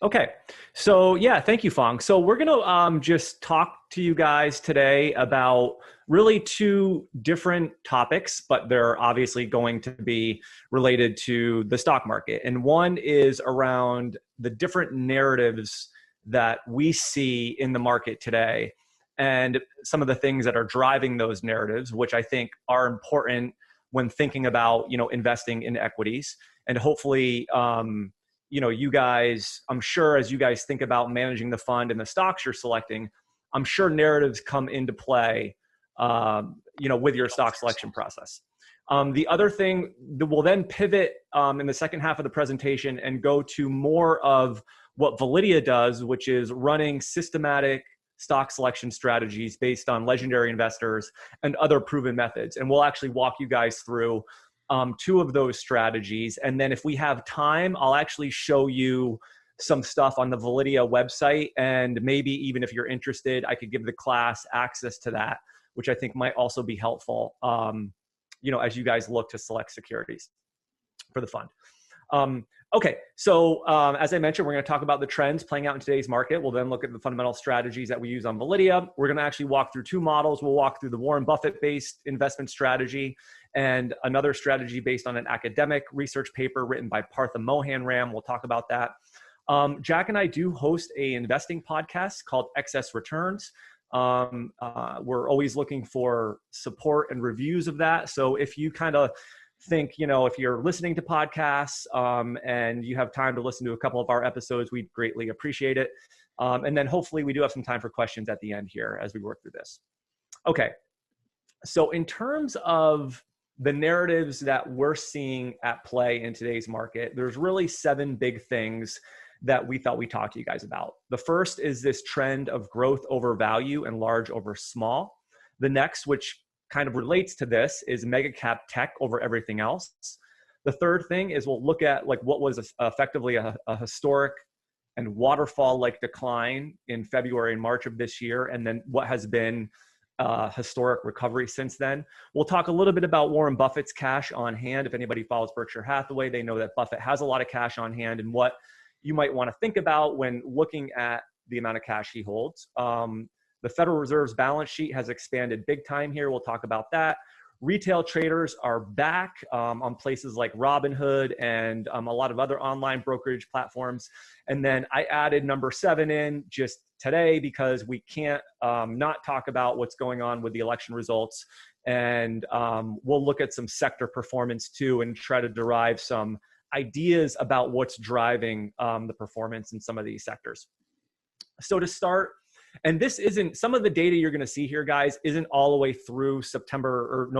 Okay, so yeah, thank you, Fong. So we're gonna just talk to you guys today about really two different topics, but they're obviously going to be related to the stock market. And one is around the different narratives that we see in the market today, and some of the things that are driving those narratives, which I think are important when thinking about investing in equities, and hopefully. You guys, I'm sure as you guys think about managing the fund and the stocks you're selecting, I'm sure narratives come into play, with your stock selection process. The other thing that we'll then pivot in the second half of the presentation and go to more of what Validea does, which is running systematic stock selection strategies based on legendary investors and other proven methods. And we'll actually walk you guys through two of those strategies. And then if we have time, I'll actually show you some stuff on the Validea website. And maybe even if you're interested, I could give the class access to that, which I think might also be helpful, as you guys look to select securities for the fund. Okay, so as I mentioned, we're going to talk about the trends playing out in today's market. We'll then look at the fundamental strategies that we use on Validea. We're going to actually walk through two models. We'll walk through the Warren Buffett-based investment strategy and another strategy based on an academic research paper written by Partha Mohanram. We'll talk about that. Jack and I do host an investing podcast called Excess Returns. We're always looking for support and reviews of that. So if you kind of think, if you're listening to podcasts and you have time to listen to a couple of our episodes, we'd greatly appreciate it. And then hopefully we do have some time for questions at the end here as we work through this. Okay, so in terms of the narratives that we're seeing at play in today's market, there's really 7 big things that we thought we'd talk to you guys about. The first is this trend of growth over value and large over small. The next, which kind of relates to this, is mega cap tech over everything else. The third thing is we'll look at what was effectively a historic and waterfall-like decline in February and March of this year, and then what has been historic recovery since then. We'll talk a little bit about Warren Buffett's cash on hand. If anybody follows Berkshire Hathaway, they know that Buffett has a lot of cash on hand and what you might want to think about when looking at the amount of cash he holds. The Federal Reserve's balance sheet has expanded big time here. We'll talk about that. Retail traders are back on places like Robinhood and a lot of other online brokerage platforms. And then I added number 7 in just today because we can't not talk about what's going on with the election results. And we'll look at some sector performance too and try to derive some ideas about what's driving the performance in some of these sectors. So to start, and this isn't, some of the data you're going to see here, guys, isn't all the way through October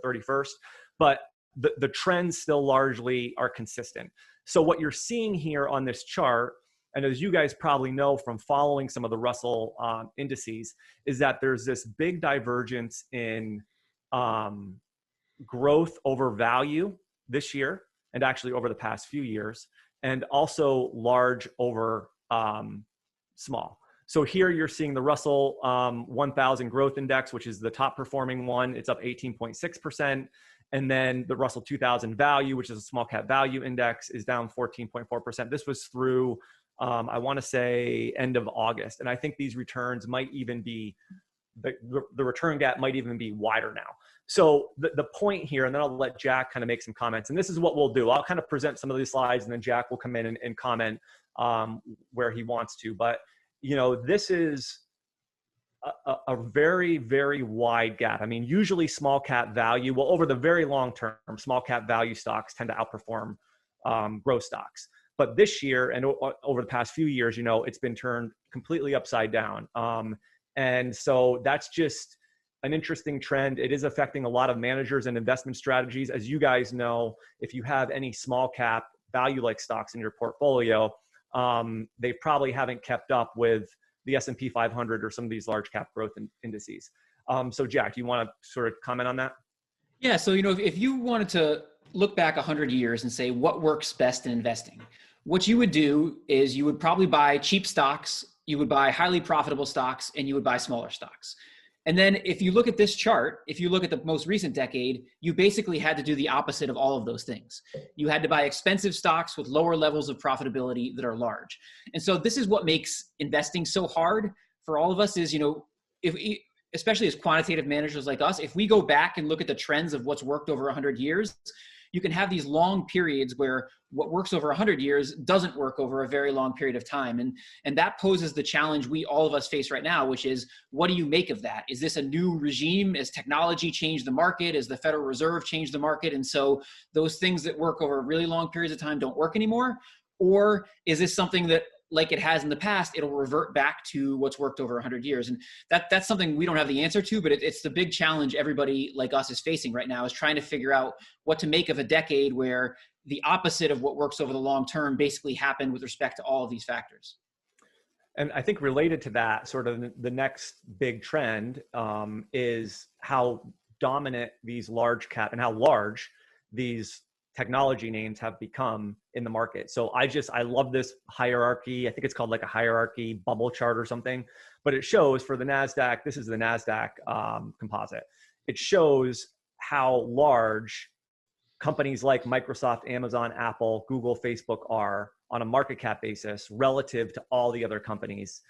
31st, but the trends still largely are consistent. So what you're seeing here on this chart, and as you guys probably know from following some of the Russell indices, is that there's this big divergence in growth over value this year, and actually over the past few years, and also large over small. So here you're seeing the Russell 1000 growth index, which is the top performing one. It's up 18.6%. And then the Russell 2000 value, which is a small cap value index, is down 14.4%. This was through, I want to say, end of August. And I think these returns might even be, the return gap might even be wider now. So the point here, and then I'll let Jack kind of make some comments. And this is what we'll do. I'll kind of present some of these slides, and then Jack will come in and comment where he wants to. But this is a very, very wide gap. I mean, usually small cap value, well, over the very long term, small cap value stocks tend to outperform growth stocks. But this year and over the past few years, it's been turned completely upside down. And so that's just an interesting trend. It is affecting a lot of managers and investment strategies. As you guys know, if you have any small cap value-like stocks in your portfolio, they probably haven't kept up with the S&P 500 or some of these large cap growth indices. So Jack, do you want to sort of comment on that? Yeah. So, if you wanted to look back 100 years and say what works best in investing, what you would do is you would probably buy cheap stocks, you would buy highly profitable stocks, and you would buy smaller stocks. And then if you look at this chart, if you look at the most recent decade, you basically had to do the opposite of all of those things. You had to buy expensive stocks with lower levels of profitability that are large. And so this is what makes investing so hard for all of us is, if especially as quantitative managers like us, if we go back and look at the trends of what's worked over 100 years, you can have these long periods where what works over 100 years doesn't work over a very long period of time. And that poses the challenge all of us face right now, which is, what do you make of that? Is this a new regime? Has technology changed the market? Has the Federal Reserve changed the market? And so those things that work over really long periods of time don't work anymore? Or is this something that, like it has in the past, it'll revert back to what's worked over 100 years? And that's something we don't have the answer to, but it's the big challenge everybody like us is facing right now, is trying to figure out what to make of a decade where the opposite of what works over the long term basically happened with respect to all of these factors. And I think related to that, sort of the next big trend is how dominant these large cap and how large these technology names have become in the market. So I love this hierarchy. I think it's called like a hierarchy bubble chart or something, but it shows for the NASDAQ, this is the NASDAQ composite. It shows how large companies like Microsoft, Amazon, Apple, Google, Facebook are on a market cap basis relative to all the other companies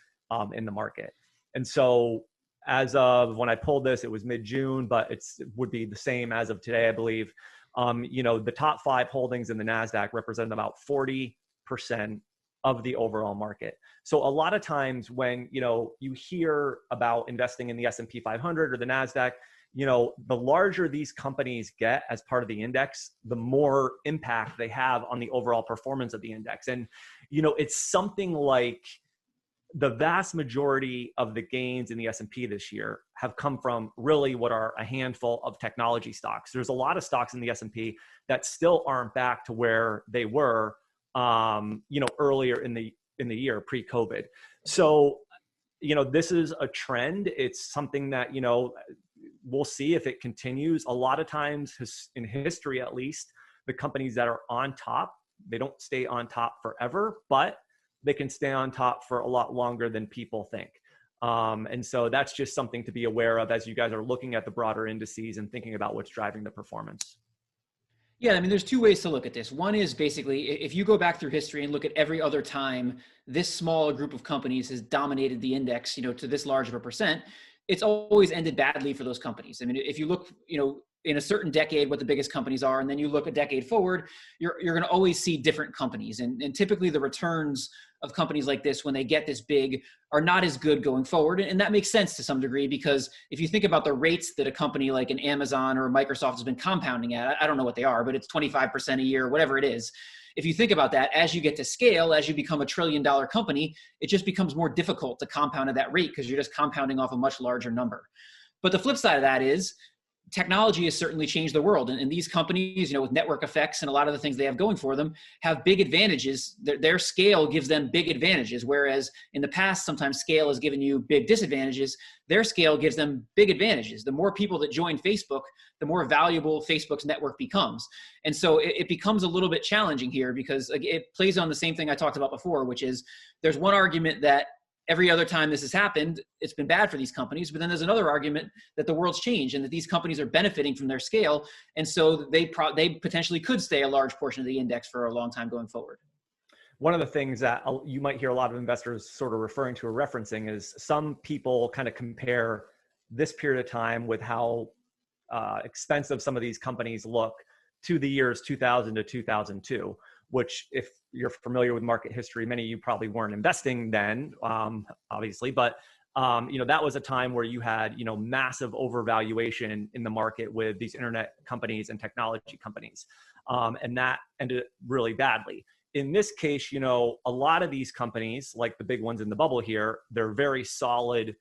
in the market. And so as of when I pulled this, it was mid-June, but it would be the same as of today, I believe. The top 5 holdings in the NASDAQ represent about 40% of the overall market. So a lot of times when, you hear about investing in the S&P 500 or the NASDAQ, the larger these companies get as part of the index, the more impact they have on the overall performance of the index. And, it's something like the vast majority of the gains in the S&P this year have come from really what are a handful of technology stocks. There's a lot of stocks in the S&P that still aren't back to where they were, earlier in the year pre-COVID. So, this is a trend. It's something that, we'll see if it continues. A lot of times in history, at least, the companies that are on top, they don't stay on top forever, but they can stay on top for a lot longer than people think. And so that's just something to be aware of as you guys are looking at the broader indices and thinking about what's driving the performance. Yeah, there's 2 ways to look at this. One is basically, if you go back through history and look at every other time this small group of companies has dominated the index, to this large of a percent, it's always ended badly for those companies. If you look, in a certain decade, what the biggest companies are, and then you look a decade forward, you're going to always see different companies. And typically the returns of companies like this, when they get this big, are not as good going forward. And that makes sense to some degree, because if you think about the rates that a company like an Amazon or Microsoft has been compounding at, I don't know what they are, but it's 25% a year, whatever it is. If you think about that, as you get to scale, as you become a $1 trillion company, it just becomes more difficult to compound at that rate because you're just compounding off a much larger number. But the flip side of that is, technology has certainly changed the world. And these companies, with network effects and a lot of the things they have going for them, have big advantages. Their scale gives them big advantages. Whereas in the past, sometimes scale has given you big disadvantages. Their scale gives them big advantages. The more people that join Facebook, the more valuable Facebook's network becomes. And so it becomes a little bit challenging here, because it plays on the same thing I talked about before, which is there's one argument that every other time this has happened, it's been bad for these companies. But then there's another argument that the world's changed and that these companies are benefiting from their scale. And so they potentially could stay a large portion of the index for a long time going forward. One of the things that you might hear a lot of investors sort of referring to or referencing is some people kind of compare this period of time with how expensive some of these companies look to the years 2000 to 2002, which, if you're familiar with market history, many of you probably weren't investing then, obviously, but that was a time where you had, massive overvaluation in the market with these internet companies and technology companies. And that ended really badly. In this case, a lot of these companies, like the big ones in the bubble here, they're very solid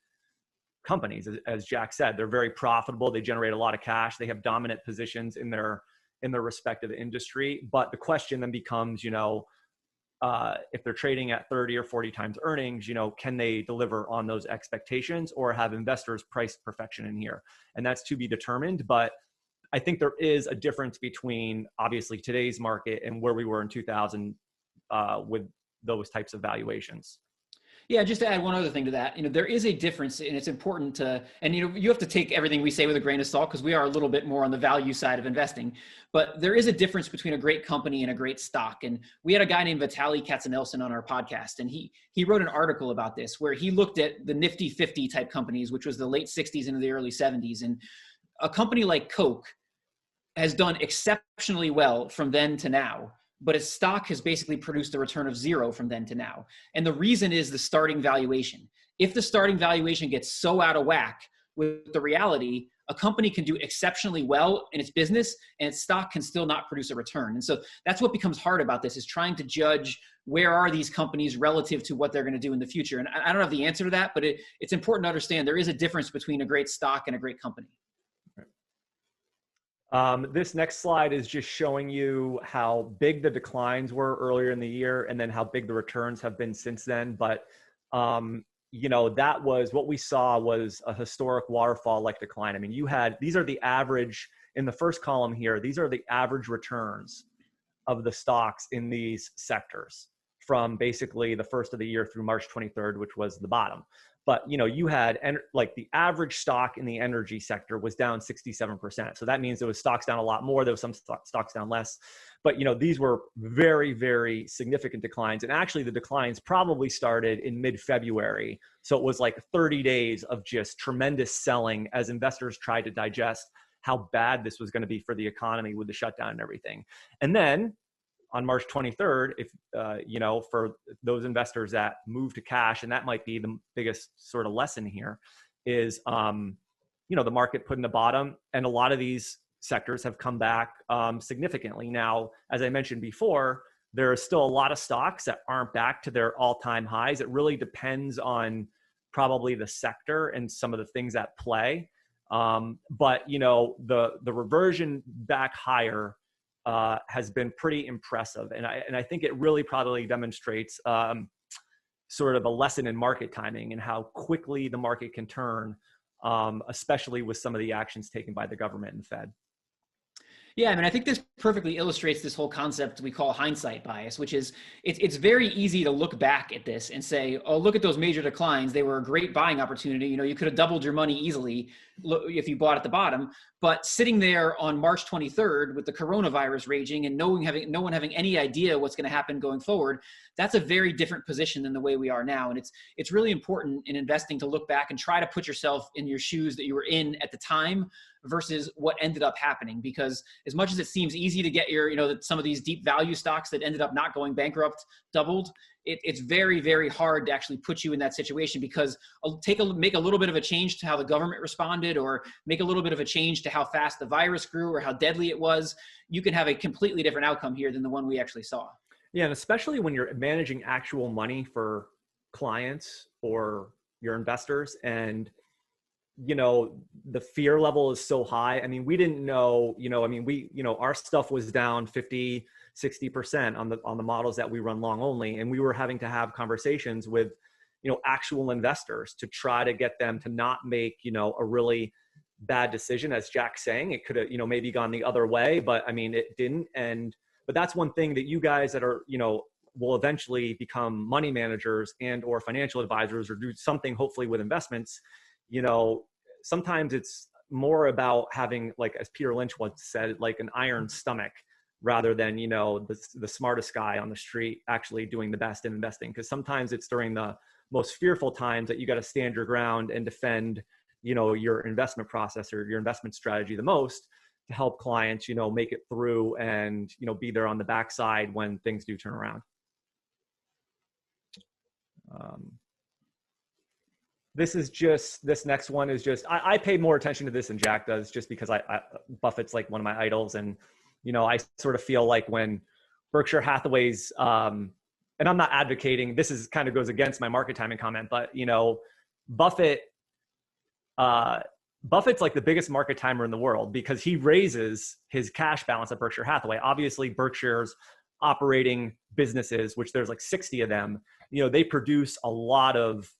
companies. As Jack said, they're very profitable. They generate a lot of cash. They have dominant positions in their respective industry. But the question then becomes, if they're trading at 30 or 40 times earnings, can they deliver on those expectations, or have investors priced perfection in here? And that's to be determined. But I think there is a difference between obviously today's market and where we were in 2000 with those types of valuations. Yeah, just to add one other thing to that, there is a difference, and it's important to, and you have to take everything we say with a grain of salt because we are a little bit more on the value side of investing. But there is a difference between a great company and a great stock. And we had a guy named Vitaly Katzenelson on our podcast, and he wrote an article about this where he looked at the Nifty 50 type companies, which was the late 60s into the early 70s. And a company like Coke has done exceptionally well from then to now, but its stock has basically produced a return of 0 from then to now. And the reason is the starting valuation. If the starting valuation gets so out of whack with the reality, a company can do exceptionally well in its business and its stock can still not produce a return. And so that's what becomes hard about this, is trying to judge where are these companies relative to what they're going to do in the future. And I don't have the answer to that, but it's important to understand there is a difference between a great stock and a great company. This next slide is just showing you how big the declines were earlier in the year and then how big the returns have been since then. But, that was what we saw was a historic waterfall-like decline. I mean, these are the average in the first column here. These are the average returns of the stocks in these sectors from basically the first of the year through March 23rd, which was the bottom. But, you had like the average stock in the energy sector was down 67%. So that means there was stocks down a lot more. There was some stocks down less. But, these were very, very significant declines. And actually the declines probably started in mid-February. So it was like 30 days of just tremendous selling as investors tried to digest how bad this was going to be for the economy with the shutdown and everything. And then on March 23rd, if, for those investors that move to cash, and that might be the biggest sort of lesson here is, the market put in the bottom, and a lot of these sectors have come back significantly. Now, as I mentioned before, there are still a lot of stocks that aren't back to their all-time highs. It really depends on probably the sector and some of the things at play. But, the reversion back higher has been pretty impressive. And I think it really probably demonstrates sort of a lesson in market timing and how quickly the market can turn, especially with some of the actions taken by the government and the Fed. Yeah, I mean, I think this perfectly illustrates this whole concept we call hindsight bias, which is it's very easy to look back at this and say, oh, look at those major declines. They were a great buying opportunity. You could have doubled your money easily if you bought at the bottom. But sitting there on March 23rd with the coronavirus raging and no one having any idea what's going to happen going forward, that's a very different position than the way we are now. And it's really important in investing to look back and try to put yourself in your shoes that you were in at the time versus what ended up happening. Because as much as it seems easy to get some of these deep value stocks that ended up not going bankrupt doubled, it's very, very hard to actually put you in that situation, because make a little bit of a change to how the government responded, or make a little bit of a change to how fast the virus grew or how deadly it was. You can have a completely different outcome here than the one we actually saw. Yeah, and especially when you're managing actual money for clients or your investors, and the fear level is so high. I mean, we didn't know, our stuff was down 50, 60% on the models that we run long only. And we were having to have conversations with, actual investors to try to get them to not make, a really bad decision. As Jack's saying, it could have, maybe gone the other way, but I mean, it didn't. But that's one thing that you guys that are, will eventually become money managers and or financial advisors or do something hopefully with investments. Sometimes it's more about having, like, as Peter Lynch once said, like an iron stomach, rather than, the smartest guy on the street actually doing the best in investing. Because sometimes it's during the most fearful times that you got to stand your ground and defend, your investment process or your investment strategy the most, to help clients, make it through and, be there on the backside when things do turn around. This next one is just, I pay more attention to this than Jack does, just because Buffett's like one of my idols. And, I sort of feel like when Berkshire Hathaway's, and I'm not advocating, this is kind of goes against my market timing comment, but, Buffett's like the biggest market timer in the world, because he raises his cash balance at Berkshire Hathaway. Obviously, Berkshire's operating businesses, which there's like 60 of them, they produce a lot of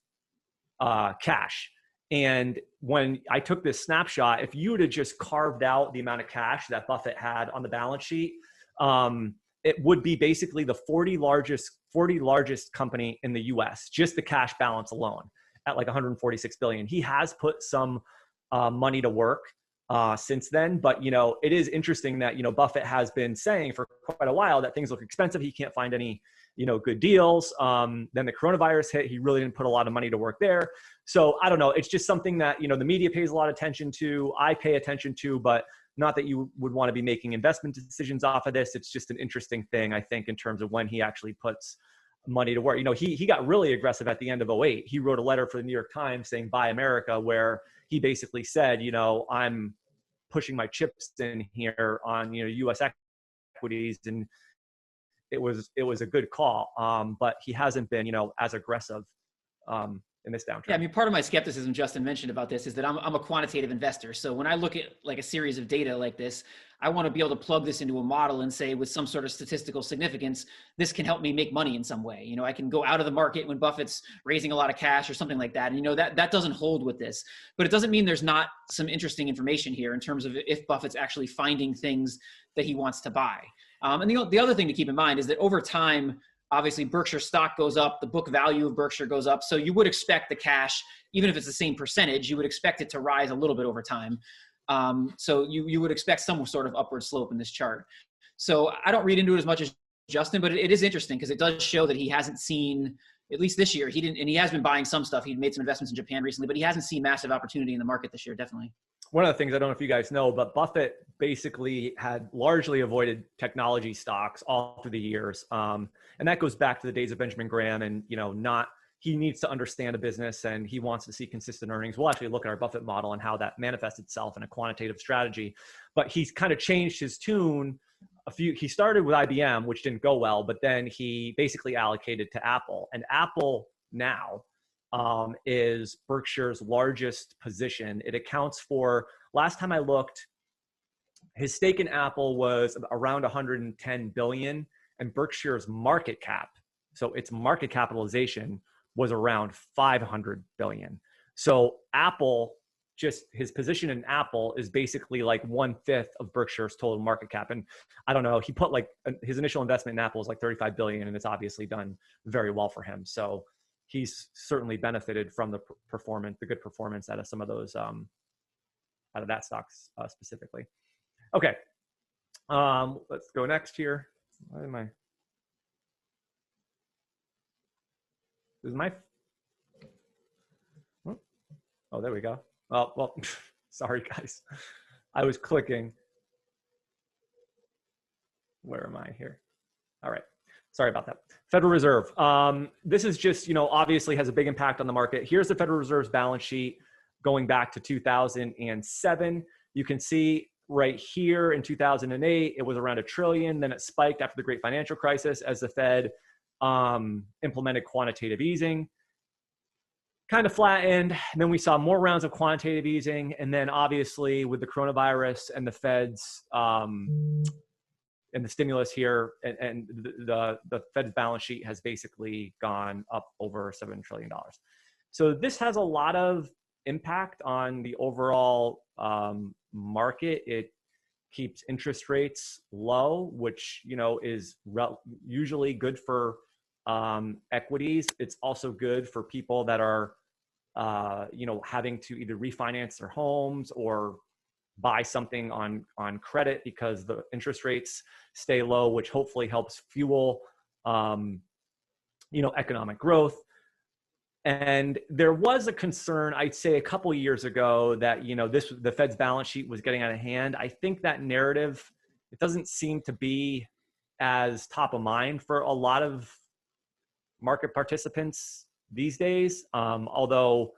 cash. And when I took this snapshot, if you would have just carved out the amount of cash that Buffett had on the balance sheet, it would be basically the 40 largest 40 largest company in the US, just the cash balance alone at like 146 billion. He has put some money to work since then, but it is interesting that Buffett has been saying for quite a while that things look expensive. He can't find any good deals. Then the coronavirus hit. He really didn't put a lot of money to work there. So I don't know. It's just something that the media pays a lot of attention to. I pay attention to, but not that you would want to be making investment decisions off of this. It's just an interesting thing, I think, in terms of when he actually puts money to work. He got really aggressive at the end of 2008. He wrote a letter for the New York Times saying "Buy America," where he basically said, I'm pushing my chips in here on U.S. equities, and it was a good call. But he hasn't been as aggressive in this downturn. Yeah, I mean, part of my skepticism Justin mentioned about this is that I'm a quantitative investor. So when I look at like a series of data like this, I want to be able to plug this into a model and say with some sort of statistical significance, this can help me make money in some way. I can go out of the market when Buffett's raising a lot of cash or something like that. And that doesn't hold with this, but it doesn't mean there's not some interesting information here in terms of if Buffett's actually finding things that he wants to buy. And the other thing to keep in mind is that over time, obviously Berkshire stock goes up, the book value of Berkshire goes up. So you would expect the cash, even if it's the same percentage, you would expect it to rise a little bit over time. So you would expect some sort of upward slope in this chart. So I don't read into it as much as Justin, but it is interesting because it does show that he hasn't seen, at least this year, he has been buying some stuff. He'd made some investments in Japan recently, but he hasn't seen massive opportunity in the market this year, definitely. One of the things, I don't know if you guys know, but Buffett basically had largely avoided technology stocks all through the years. And that goes back to the days of Benjamin Graham and, he needs to understand a business and he wants to see consistent earnings. We'll actually look at our Buffett model and how that manifests itself in a quantitative strategy. But he's kind of changed his tune. He started with IBM, which didn't go well, but then he basically allocated to Apple. And Apple now is Berkshire's largest position. It accounts for, last time I looked, his stake in Apple was around 110 billion, and Berkshire's market cap, so its market capitalization, was around 500 billion. So Apple, just his position in Apple is basically like 1/5 of Berkshire's total market cap. And I don't know, he put like his initial investment in Apple was like 35 billion, and it's obviously done very well for him. So he's certainly benefited from the good performance out of some of those, out of that stocks specifically. Okay, let's go next here. Why am I? This is my. Oh, there we go. Oh, well, sorry guys. I was clicking. Where am I here? All right. Sorry about that. Federal Reserve. This is just, obviously has a big impact on the market. Here's the Federal Reserve's balance sheet going back to 2007. You can see right here in 2008, it was around $1 trillion. Then it spiked after the great financial crisis as the Fed implemented quantitative easing. Kind of flattened. And then we saw more rounds of quantitative easing. And then obviously with the coronavirus and the Fed's and the stimulus here, and the Fed's balance sheet has basically gone up over $7 trillion. So this has a lot of impact on the overall market. It keeps interest rates low, which is usually good for equities. It's also good for people that are having to either refinance their homes or buy something on credit because the interest rates stay low, which hopefully helps fuel economic growth. And there was a concern, I'd say a couple of years ago, that the Fed's balance sheet was getting out of hand. I think that narrative, it doesn't seem to be as top of mind for a lot of market participants these days, although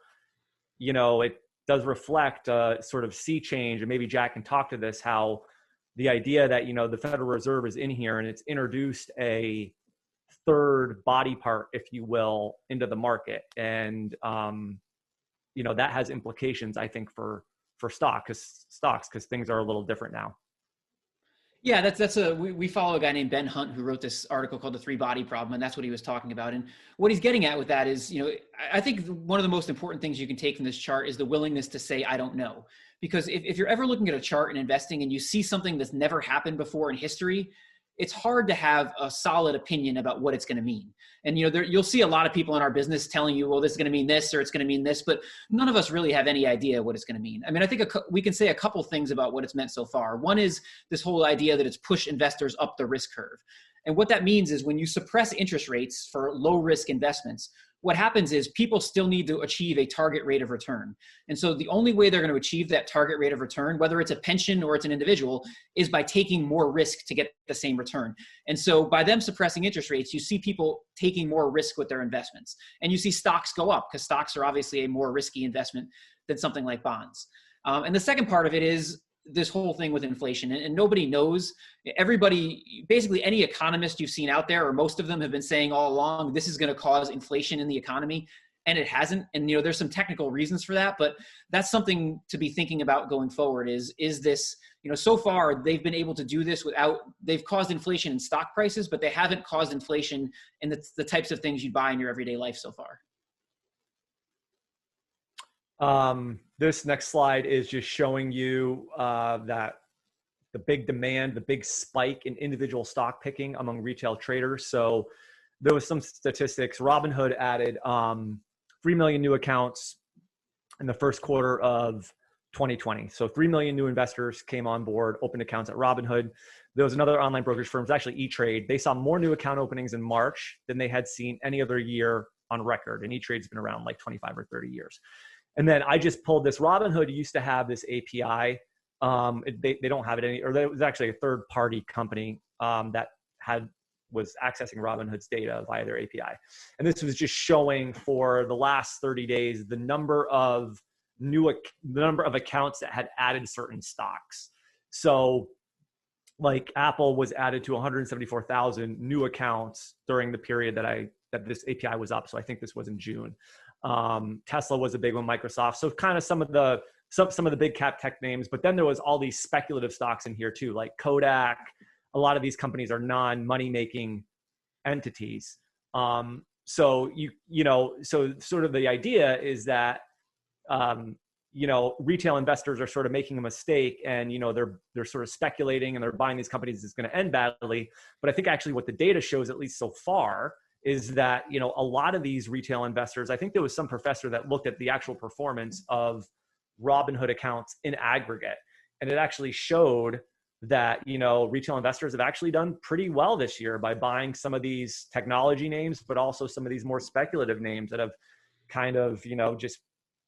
it does reflect a sort of sea change. And maybe Jack can talk to this, how the idea that the Federal Reserve is in here and it's introduced a third body part, if you will, into the market. And that has implications, I think, for stocks because things are a little different now. Yeah, we follow a guy named Ben Hunt who wrote this article called The Three Body Problem, and that's what he was talking about. And what he's getting at with that is, I think one of the most important things you can take from this chart is the willingness to say, I don't know. Because if you're ever looking at a chart and investing and you see something that's never happened before in history, it's hard to have a solid opinion about what it's going to mean. And, you'll see a lot of people in our business telling you, well, this is going to mean this, or it's going to mean this, but none of us really have any idea what it's going to mean. I mean, I think we can say a couple things about what it's meant so far. One is this whole idea that it's pushed investors up the risk curve. And what that means is when you suppress interest rates for low risk investments, what happens is people still need to achieve a target rate of return. And so the only way they're going to achieve that target rate of return, whether it's a pension or it's an individual, is by taking more risk to get the same return. And so by them suppressing interest rates, you see people taking more risk with their investments. And you see stocks go up because stocks are obviously a more risky investment than something like bonds. And the second part of it is this whole thing with inflation, and nobody knows. Everybody, basically any economist you've seen out there, or most of them, have been saying all along, this is going to cause inflation in the economy, and it hasn't. And there's some technical reasons for that, but that's something to be thinking about going forward. Is this, so far they've been able to do this they've caused inflation in stock prices, but they haven't caused inflation in the types of things you buy in your everyday life so far. This next slide is just showing you that the big demand, the big spike in individual stock picking among retail traders. So there was some statistics. Robinhood added 3 million new accounts in the first quarter of 2020. So 3 million new investors came on board, opened accounts at Robinhood. There was another online brokerage firm, actually E-Trade. They saw more new account openings in March than they had seen any other year on record. And E-Trade's been around like 25 or 30 years. And then I just pulled this. Robinhood used to have this API. They don't have it any, or it was actually a third-party company that was accessing Robinhood's data via their API. And this was just showing for the last 30 days the number of accounts that had added certain stocks. So, like Apple was added to 174,000 new accounts during the period that this API was up. So I think this was in June. Tesla was a big one, Microsoft. So kind of some of the big cap tech names, but then there was all these speculative stocks in here too, like Kodak. A lot of these companies are non-money making entities. So so sort of the idea is that, retail investors are sort of making a mistake, and, they're sort of speculating and they're buying these companies that's going to end badly. But I think actually what the data shows, at least so far, is that, a lot of these retail investors, I think there was some professor that looked at the actual performance of Robinhood accounts in aggregate. And it actually showed that, retail investors have actually done pretty well this year by buying some of these technology names, but also some of these more speculative names that have kind of, just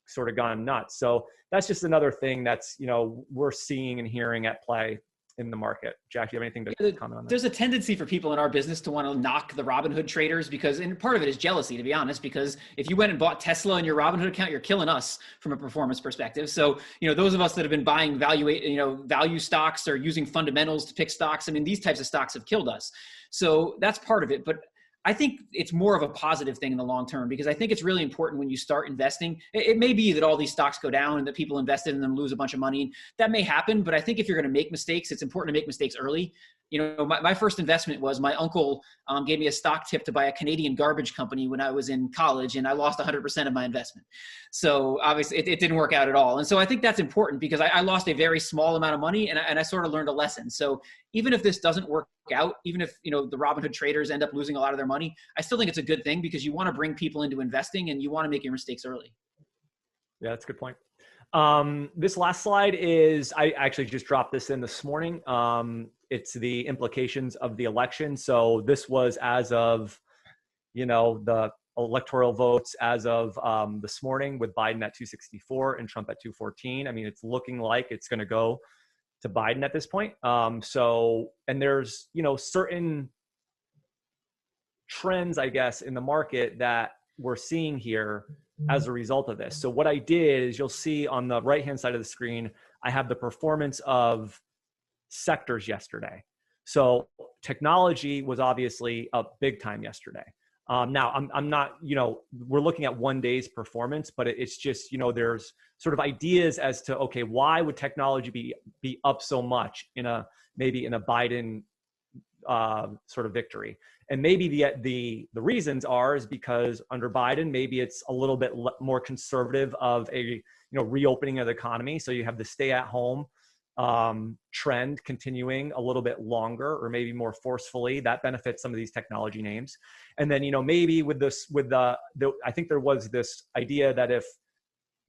sort of gone nuts. So that's just another thing that's, we're seeing and hearing at play in the market. Jack, do you have anything to comment on that? There's a tendency for people in our business to want to knock the Robinhood traders and part of it is jealousy, to be honest, because if you went and bought Tesla in your Robinhood account, you're killing us from a performance perspective. So, those of us that have been buying value stocks or using fundamentals to pick stocks, I mean, these types of stocks have killed us. So that's part of it. But I think it's more of a positive thing in the long term, because I think it's really important when you start investing. It may be that all these stocks go down and that people invested in them lose a bunch of money. That may happen, but I think if you're going to make mistakes, it's important to make mistakes early. My first investment was my uncle gave me a stock tip to buy a Canadian garbage company when I was in college, and I lost 100% of my investment. So obviously it didn't work out at all. And so I think that's important, because I lost a very small amount of money, and I sort of learned a lesson. So even if this doesn't work out, even if the Robinhood traders end up losing a lot of their money, I still think it's a good thing, because you want to bring people into investing and you want to make your mistakes early. Yeah, that's a good point. This last slide is, I actually just dropped this in this morning. It's the implications of the election. So this was as of, the electoral votes as of this morning, with Biden at 264 and Trump at 214. I mean, it's looking like it's going to go to Biden at this point. And there's, certain trends, I guess, in the market that we're seeing here as a result of this. So what I did is, you'll see on the right-hand side of the screen, I have the performance of sectors yesterday. So technology was obviously up big time yesterday. Now I'm not, we're looking at one day's performance, but it's just, there's sort of ideas as to, okay, why would technology be up so much maybe in a Biden sort of victory? And maybe the reasons is because under Biden, maybe it's a little bit more conservative of a, reopening of the economy. So you have the stay at home trend continuing a little bit longer or maybe more forcefully. That benefits some of these technology names. And then, maybe with this, I think there was this idea that if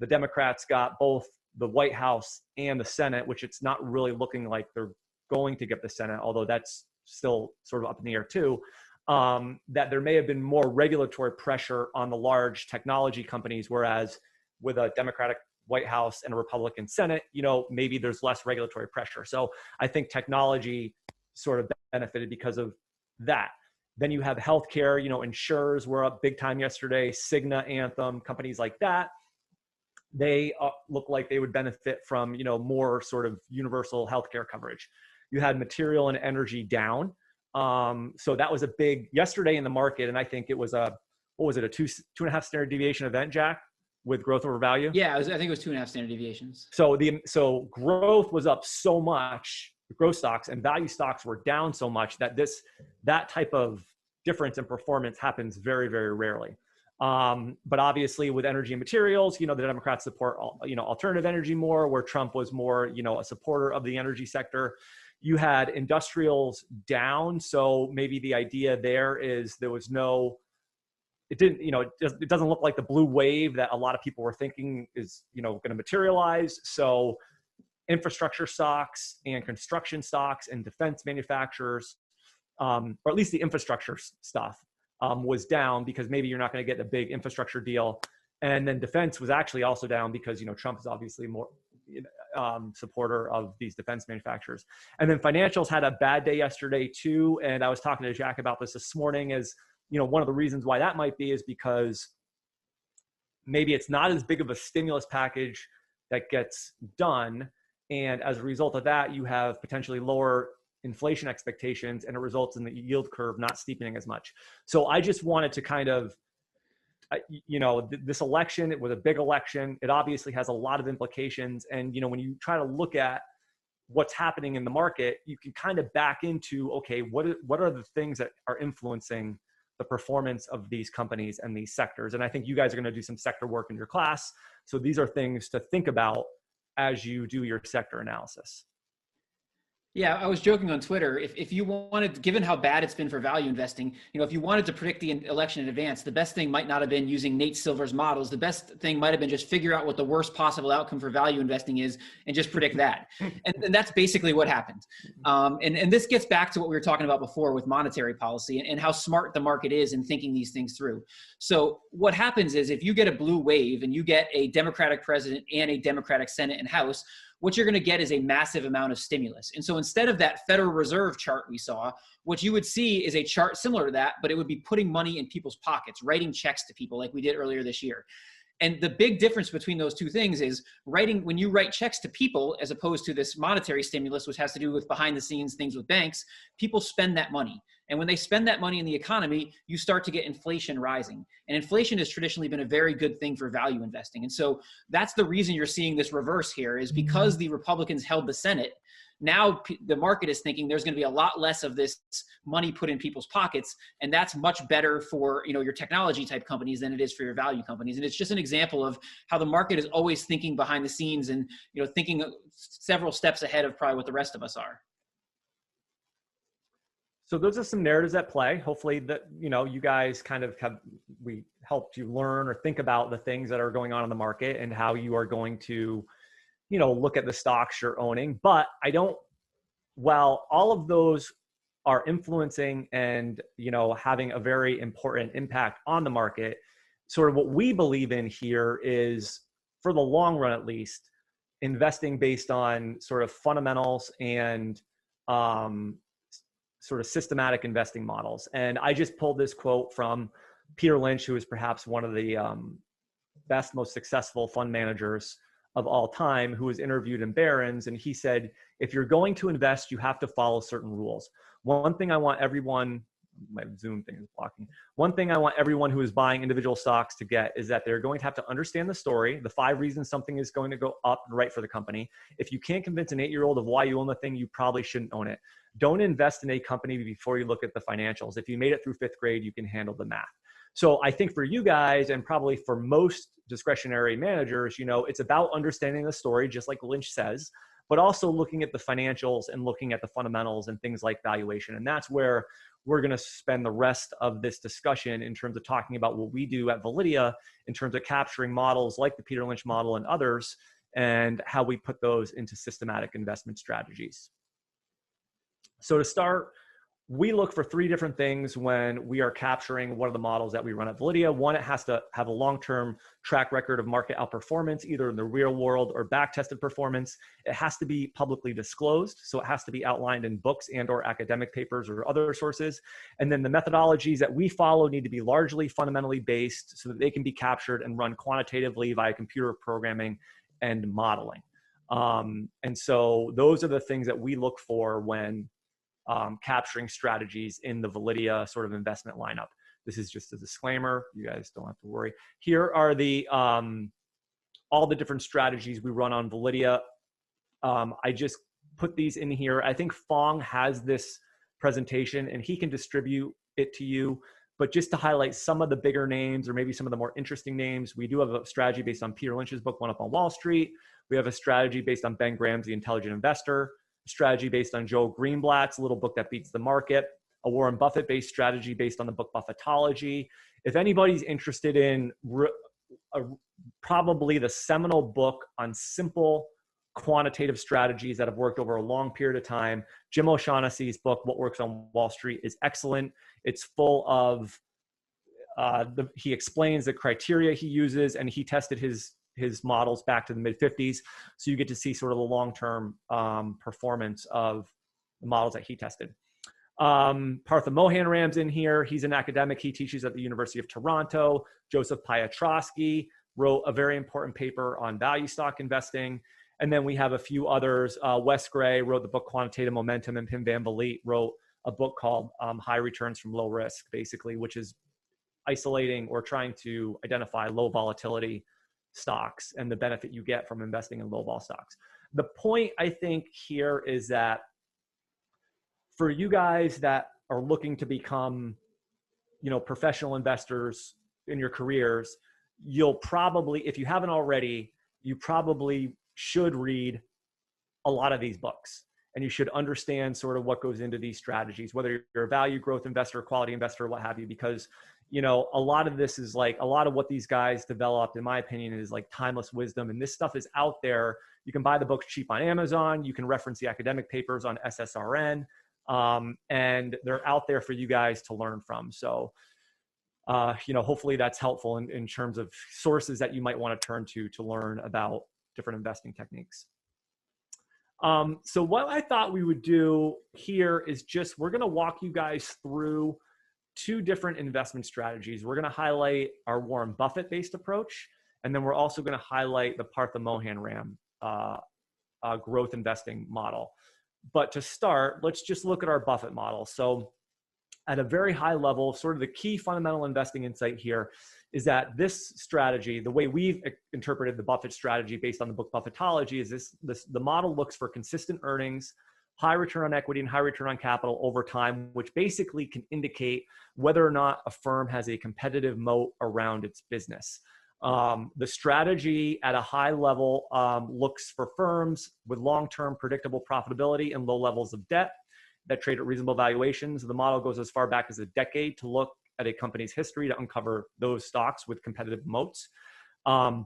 the Democrats got both the White House and the Senate, which it's not really looking like they're going to get the Senate, although that's still sort of up in the air too, that there may have been more regulatory pressure on the large technology companies, whereas with a Democratic White House and a Republican Senate, maybe there's less regulatory pressure. So I think technology sort of benefited because of that. Then you have healthcare, insurers were up big time yesterday, Cigna, Anthem, companies like that. They look like they would benefit from, more sort of universal healthcare coverage. You had material and energy down. So that was a big yesterday in the market. And I think it was a 2.5 standard deviation event, Jack, with growth over value. Yeah, I think it was 2.5 standard deviations. So growth was up so much, growth stocks, and value stocks were down so much that type of difference in performance happens very, very rarely. But obviously with energy and materials, the Democrats support, alternative energy more, where Trump was more, a supporter of the energy sector. You had industrials down. So maybe the idea there is it doesn't look like the blue wave that a lot of people were thinking is, going to materialize. So infrastructure stocks and construction stocks and defense manufacturers, or at least the infrastructure stuff, was down because maybe you're not going to get a big infrastructure deal. And then defense was actually also down because, Trump is obviously more supporter of these defense manufacturers. And then financials had a bad day yesterday too. And I was talking to Jack about this morning as, one of the reasons why that might be is because maybe it's not as big of a stimulus package that gets done. And as a result of that, you have potentially lower inflation expectations, and it results in the yield curve not steepening as much. So I just wanted to kind of, this election, it was a big election. It obviously has a lot of implications. And, when you try to look at what's happening in the market, you can kind of back into, okay, what are the things that are influencing the performance of these companies and these sectors? And I think you guys are going to do some sector work in your class. So these are things to think about as you do your sector analysis. Yeah, I was joking on Twitter. If you wanted, given how bad it's been for value investing, if you wanted to predict the election in advance, the best thing might not have been using Nate Silver's models. The best thing might have been just figure out what the worst possible outcome for value investing is and just predict that. And that's basically what happened. And this gets back to what we were talking about before with monetary policy and how smart the market is in thinking these things through. So what happens is if you get a blue wave and you get a Democratic president and a Democratic Senate and House, what you're going to get is a massive amount of stimulus. And so instead of that Federal Reserve chart we saw, what you would see is a chart similar to that, but it would be putting money in people's pockets, writing checks to people like we did earlier this year. And the big difference between those two things is when you write checks to people, as opposed to this monetary stimulus, which has to do with behind the scenes things with banks, people spend that money. And when they spend that money in the economy, you start to get inflation rising. And inflation has traditionally been a very good thing for value investing. And so that's the reason you're seeing this reverse here, is because the Republicans held the Senate. Now the market is thinking there's going to be a lot less of this money put in people's pockets, and that's much better for your technology type companies than it is for your value companies. And it's just an example of how the market is always thinking behind the scenes and thinking several steps ahead of probably what the rest of us are. So those are some narratives at play. Hopefully that you guys kind of we helped you learn or think about the things that are going on in the market and how you are going to look at the stocks you're owning. But while all of those are influencing and, having a very important impact on the market, sort of what we believe in here is, for the long run at least, investing based on sort of fundamentals and sort of systematic investing models. And I just pulled this quote from Peter Lynch, who is perhaps one of the best, most successful fund managers of all time, who was interviewed in Barron's. And he said, if you're going to invest, you have to follow certain rules. One thing I want everyone, my Zoom thing is blocking. One thing I want everyone who is buying individual stocks to get is that they're going to have to understand the story, the 5 reasons something is going to go up and right for the company. If you can't convince an 8-year-old of why you own the thing, you probably shouldn't own it. Don't invest in a company before you look at the financials. If you made it through 5th grade, you can handle the math. So I think for you guys, and probably for most discretionary managers, it's about understanding the story, just like Lynch says, but also looking at the financials and looking at the fundamentals and things like valuation. And that's where we're going to spend the rest of this discussion in terms of talking about what we do at Validea in terms of capturing models like the Peter Lynch model and others, and how we put those into systematic investment strategies. So to start, we look for three different things when we are capturing one of the models that we run at Validea. One, it has to have a long-term track record of market outperformance, either in the real world or back-tested performance. It has to be publicly disclosed, so it has to be outlined in books and or academic papers or other sources. And then the methodologies that we follow need to be largely fundamentally based so that they can be captured and run quantitatively via computer programming and modeling. And so those are the things that we look for when capturing strategies in the Validea sort of investment lineup. This is just a disclaimer. You guys don't have to worry. Here are the all the different strategies we run on Validea. I just put these in here. I think Phong has this presentation and he can distribute it to you. But just to highlight some of the bigger names or maybe some of the more interesting names, we do have a strategy based on Peter Lynch's book, One Up on Wall Street. We have a strategy based on Ben Graham's The Intelligent Investor. Strategy based on Joe Greenblatt's Little Book That Beats the Market, a Warren Buffett-based strategy based on the book Buffettology. If anybody's interested in probably the seminal book on simple quantitative strategies that have worked over a long period of time, Jim O'Shaughnessy's book, What Works on Wall Street, is excellent. It's full of, he explains the criteria he uses, and he tested his models back to the mid-50s. So you get to see sort of the long-term performance of the models that he tested. Partha Mohanram's in here. He's an academic. He teaches at the University of Toronto. Joseph Piotrowski wrote a very important paper on value stock investing. And then we have a few others. Wes Gray wrote the book Quantitative Momentum, and Pim Van Vliet wrote a book called High Returns from Low Risk, basically, which is isolating or trying to identify low volatility stocks and the benefit you get from investing in low vol stocks. The point I think here is that for you guys that are looking to become, professional investors in your careers, you'll probably, if you haven't already, you probably should read a lot of these books, and you should understand sort of what goes into these strategies, whether you're a value growth investor, quality investor, what have you, because a lot of this is like a lot of what these guys developed, in my opinion, is like timeless wisdom. And this stuff is out there. You can buy the books cheap on Amazon. You can reference the academic papers on SSRN. And they're out there for you guys to learn from. So, hopefully that's helpful in terms of sources that you might want to turn to learn about different investing techniques. So what I thought we would do here is we're going to walk you guys through two different investment strategies. We're going to highlight our Warren Buffett-based approach, and then we're also going to highlight the Partha Mohanram growth investing model. But to start, let's just look at our Buffett model. So at a very high level, sort of the key fundamental investing insight here is that this strategy, the way we've interpreted the Buffett strategy based on the book Buffettology, is the model looks for consistent earnings, high return on equity, and high return on capital over time, which basically can indicate whether or not a firm has a competitive moat around its business. The strategy at a high level looks for firms with long-term predictable profitability and low levels of debt that trade at reasonable valuations. The model goes as far back as a decade to look at a company's history to uncover those stocks with competitive moats.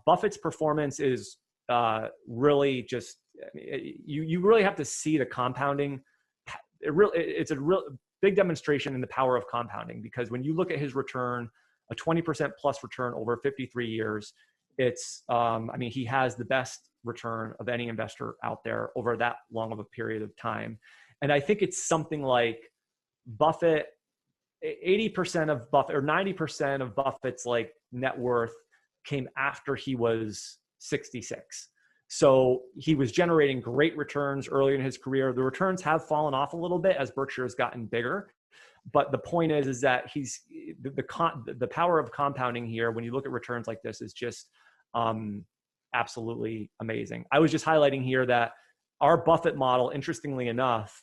Buffett's performance is really just, you really have to see the compounding. It's a real big demonstration in the power of compounding, because when you look at his return, a 20% plus return over 53 years, it's, he has the best return of any investor out there over that long of a period of time. And I think it's something like Buffett, 80% of Buffett or 90% of Buffett's like net worth came after he was 66. So he was generating great returns early in his career. The returns have fallen off a little bit as Berkshire has gotten bigger. But the point is that he's the power of compounding here, when you look at returns like this, is just absolutely amazing. I was just highlighting here that our Buffett model, interestingly enough,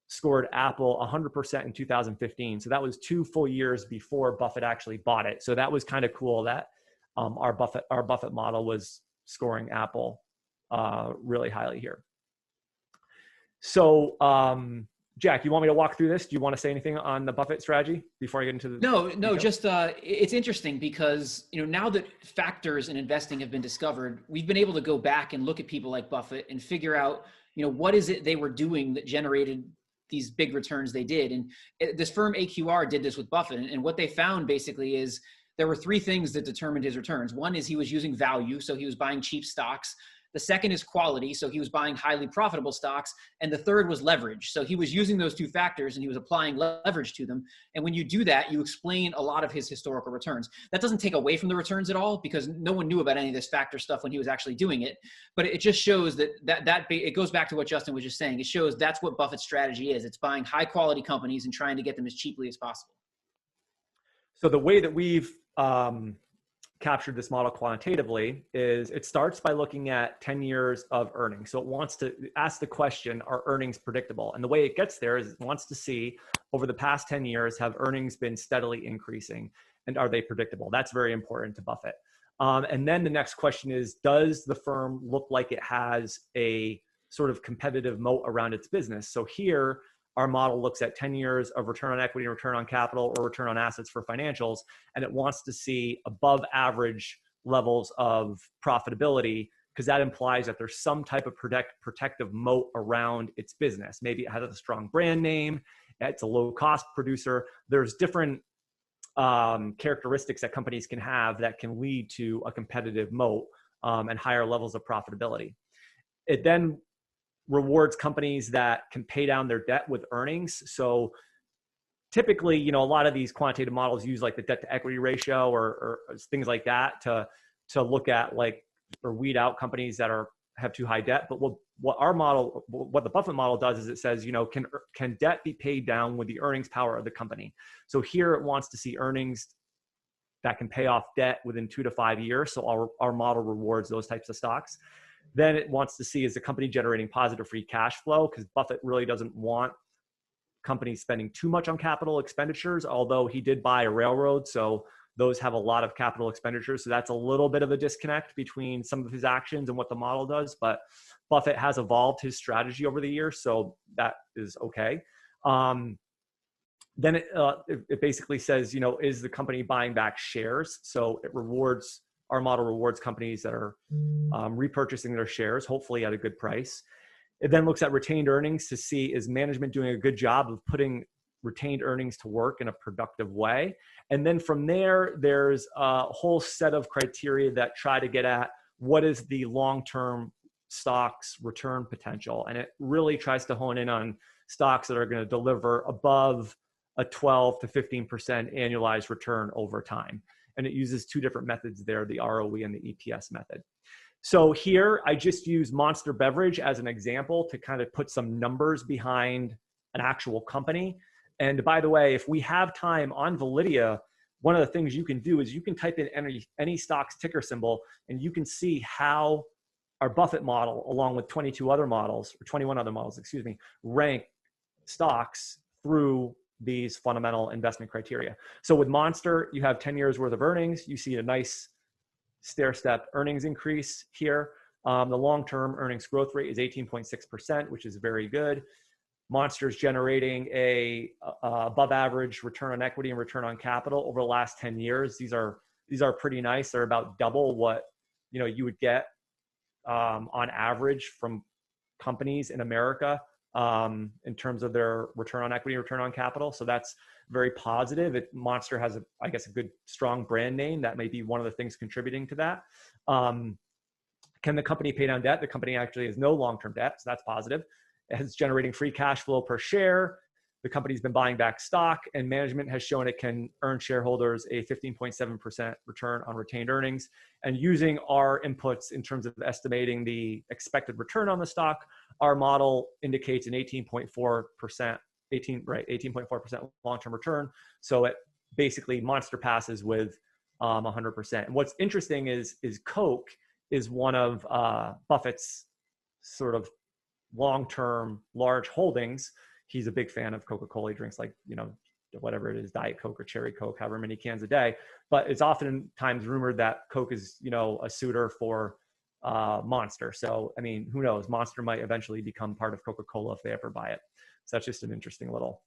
scored Apple 100% in 2015. So that was 2 full years before Buffett actually bought it. So that was kind of cool that our Buffett model was scoring Apple really highly here. So, Jack, you want me to walk through this? Do you want to say anything on the Buffett strategy before I get into the No, details? just it's interesting because now that factors in investing have been discovered, we've been able to go back and look at people like Buffett and figure out what is it they were doing that generated these big returns they did. And this firm AQR did this with Buffett, and what they found basically is there were three things that determined his returns. One is he was using value, so he was buying cheap stocks. The second is quality, so he was buying highly profitable stocks. And the third was leverage. So he was using those two factors and he was applying leverage to them. And when you do that, you explain a lot of his historical returns. That doesn't take away from the returns at all because no one knew about any of this factor stuff when he was actually doing it. But it just shows that it goes back to what Justin was just saying. It shows that's what Buffett's strategy is. It's buying high quality companies and trying to get them as cheaply as possible. So the way that we've captured this model quantitatively is it starts by looking at 10 years of earnings. So it wants to ask the question, are earnings predictable? And the way it gets there is it wants to see over the past 10 years, have earnings been steadily increasing and are they predictable? That's very important to Buffett. And then the next question is, does the firm look like it has a sort of competitive moat around its business? So here, our model looks at 10 years of return on equity, return on capital, or return on assets for financials, and it wants to see above average levels of profitability because that implies that there's some type of protective moat around its business. Maybe it has a strong brand name, it's a low cost producer. There's different characteristics that companies can have that can lead to a competitive moat and higher levels of profitability. It then rewards companies that can pay down their debt with earnings. So typically, a lot of these quantitative models use like the debt to equity ratio or things like that to look at or weed out companies that have too high debt. But what the Buffett model does is it says, can debt be paid down with the earnings power of the company? So here it wants to see earnings that can pay off debt within 2 to 5 years. So our model rewards those types of stocks. Then it wants to see, is the company generating positive free cash flow? Because Buffett really doesn't want companies spending too much on capital expenditures, although he did buy a railroad. So those have a lot of capital expenditures. So that's a little bit of a disconnect between some of his actions and what the model does. But Buffett has evolved his strategy over the years. So that is okay. Then it basically says, is the company buying back shares? So our model rewards companies that are repurchasing their shares, hopefully at a good price. It then looks at retained earnings to see, is management doing a good job of putting retained earnings to work in a productive way? And then from there, there's a whole set of criteria that try to get at what is the long-term stock's return potential. And it really tries to hone in on stocks that are going to deliver above a 12 to 15% annualized return over time. And it uses two different methods there, the ROE and the EPS method. So here I just use Monster Beverage as an example to kind of put some numbers behind an actual company. And by the way, if we have time on Validea, one of the things you can do is you can type in any stock's ticker symbol and you can see how our Buffett model, along with 21 other models, rank stocks through these fundamental investment criteria. So with Monster, you have 10 years worth of earnings. You see a nice stair-step earnings increase here. The long-term earnings growth rate is 18.6%, which is very good. Monster is generating a above average return on equity and return on capital over the last 10 years. These are pretty nice. They're about double what you would get on average from companies in America in terms of their return on equity, return on capital. So that's very positive. Monster has a good, strong brand name. That may be one of the things contributing to that. Can the company pay down debt? The company actually has no long-term debt, so that's positive. It's generating free cash flow per share. The company's been buying back stock, and management has shown it can earn shareholders a 15.7% return on retained earnings. And using our inputs in terms of estimating the expected return on the stock, our model indicates an 18.4% long-term return. So it basically Monster passes with 100%. And what's interesting is Coke is one of Buffett's sort of long-term large holdings. He's a big fan of Coca-Cola. He drinks whatever it is, Diet Coke or Cherry Coke, however many cans a day. But it's oftentimes rumored that Coke is, a suitor for Monster. So, I mean, who knows? Monster might eventually become part of Coca-Cola if they ever buy it. So that's just an interesting little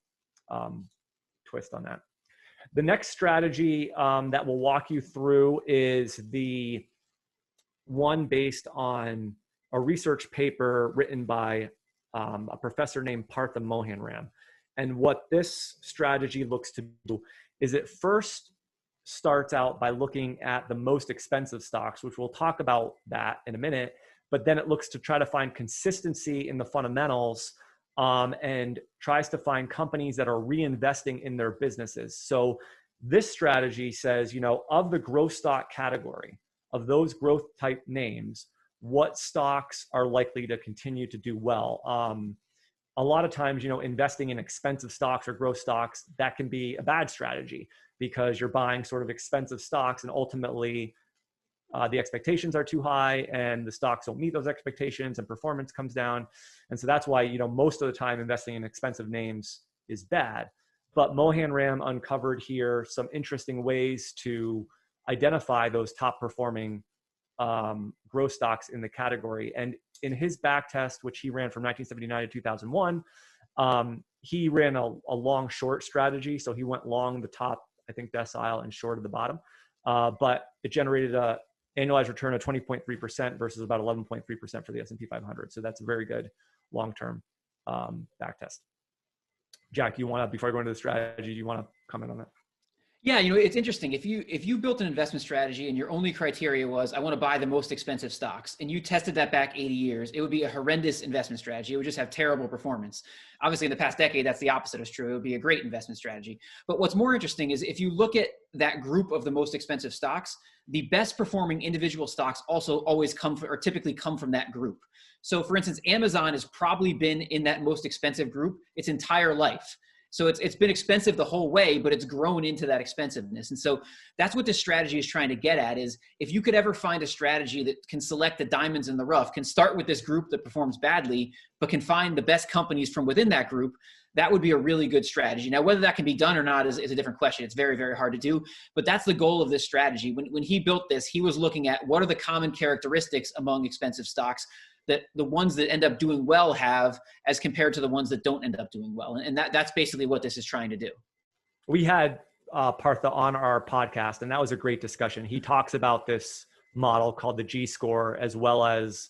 twist on that. The next strategy that we'll walk you through is the one based on a research paper written by a professor named Partha Mohanram. And what this strategy looks to do is it first starts out by looking at the most expensive stocks, which we'll talk about that in a minute, but then it looks to try to find consistency in the fundamentals and tries to find companies that are reinvesting in their businesses. So this strategy says, you know, of the growth stock category, of those growth type names, what stocks are likely to continue to do well? A lot of times, you know, investing in expensive stocks or growth stocks, that can be a bad strategy because you're buying sort of expensive stocks and ultimately the expectations are too high and the stocks don't meet those expectations and performance comes down. And so that's why, you know, most of the time investing in expensive names is bad. But Mohanram uncovered here some interesting ways to identify those top performing growth stocks in the category. And in his back test, which he ran from 1979 to 2001, he ran a long short strategy. So he went long the top, I think, decile and short of the bottom. But it generated a annualized return of 20.3% versus about 11.3% for the S&P 500. So that's a very good long-term back test. Jack, you want to, before I go into the strategy, do you want to comment on that? Yeah, you know, it's interesting. If you built an investment strategy and your only criteria was, I want to buy the most expensive stocks, and you tested that back 80 years, it would be a horrendous investment strategy. It would just have terrible performance. Obviously, in the past decade, that's the opposite is true. It would be a great investment strategy. But what's more interesting is if you look at that group of the most expensive stocks, the best performing individual stocks also always come from, or typically come from that group. So for instance, Amazon has probably been in that most expensive group its entire life. So it's been expensive the whole way, but it's grown into that expensiveness. And so that's what this strategy is trying to get at is if you could ever find a strategy that can select the diamonds in the rough, can start with this group that performs badly, but can find the best companies from within that group, that would be a really good strategy. Now, whether that can be done or not is a different question. It's very, very hard to do, but that's the goal of this strategy. When he built this, he was looking at what are the common characteristics among expensive stocks that the ones that end up doing well have as compared to the ones that don't end up doing well. And that's basically what this is trying to do. We had Partha on our podcast, and that was a great discussion. He talks about this model called the G-score, as well as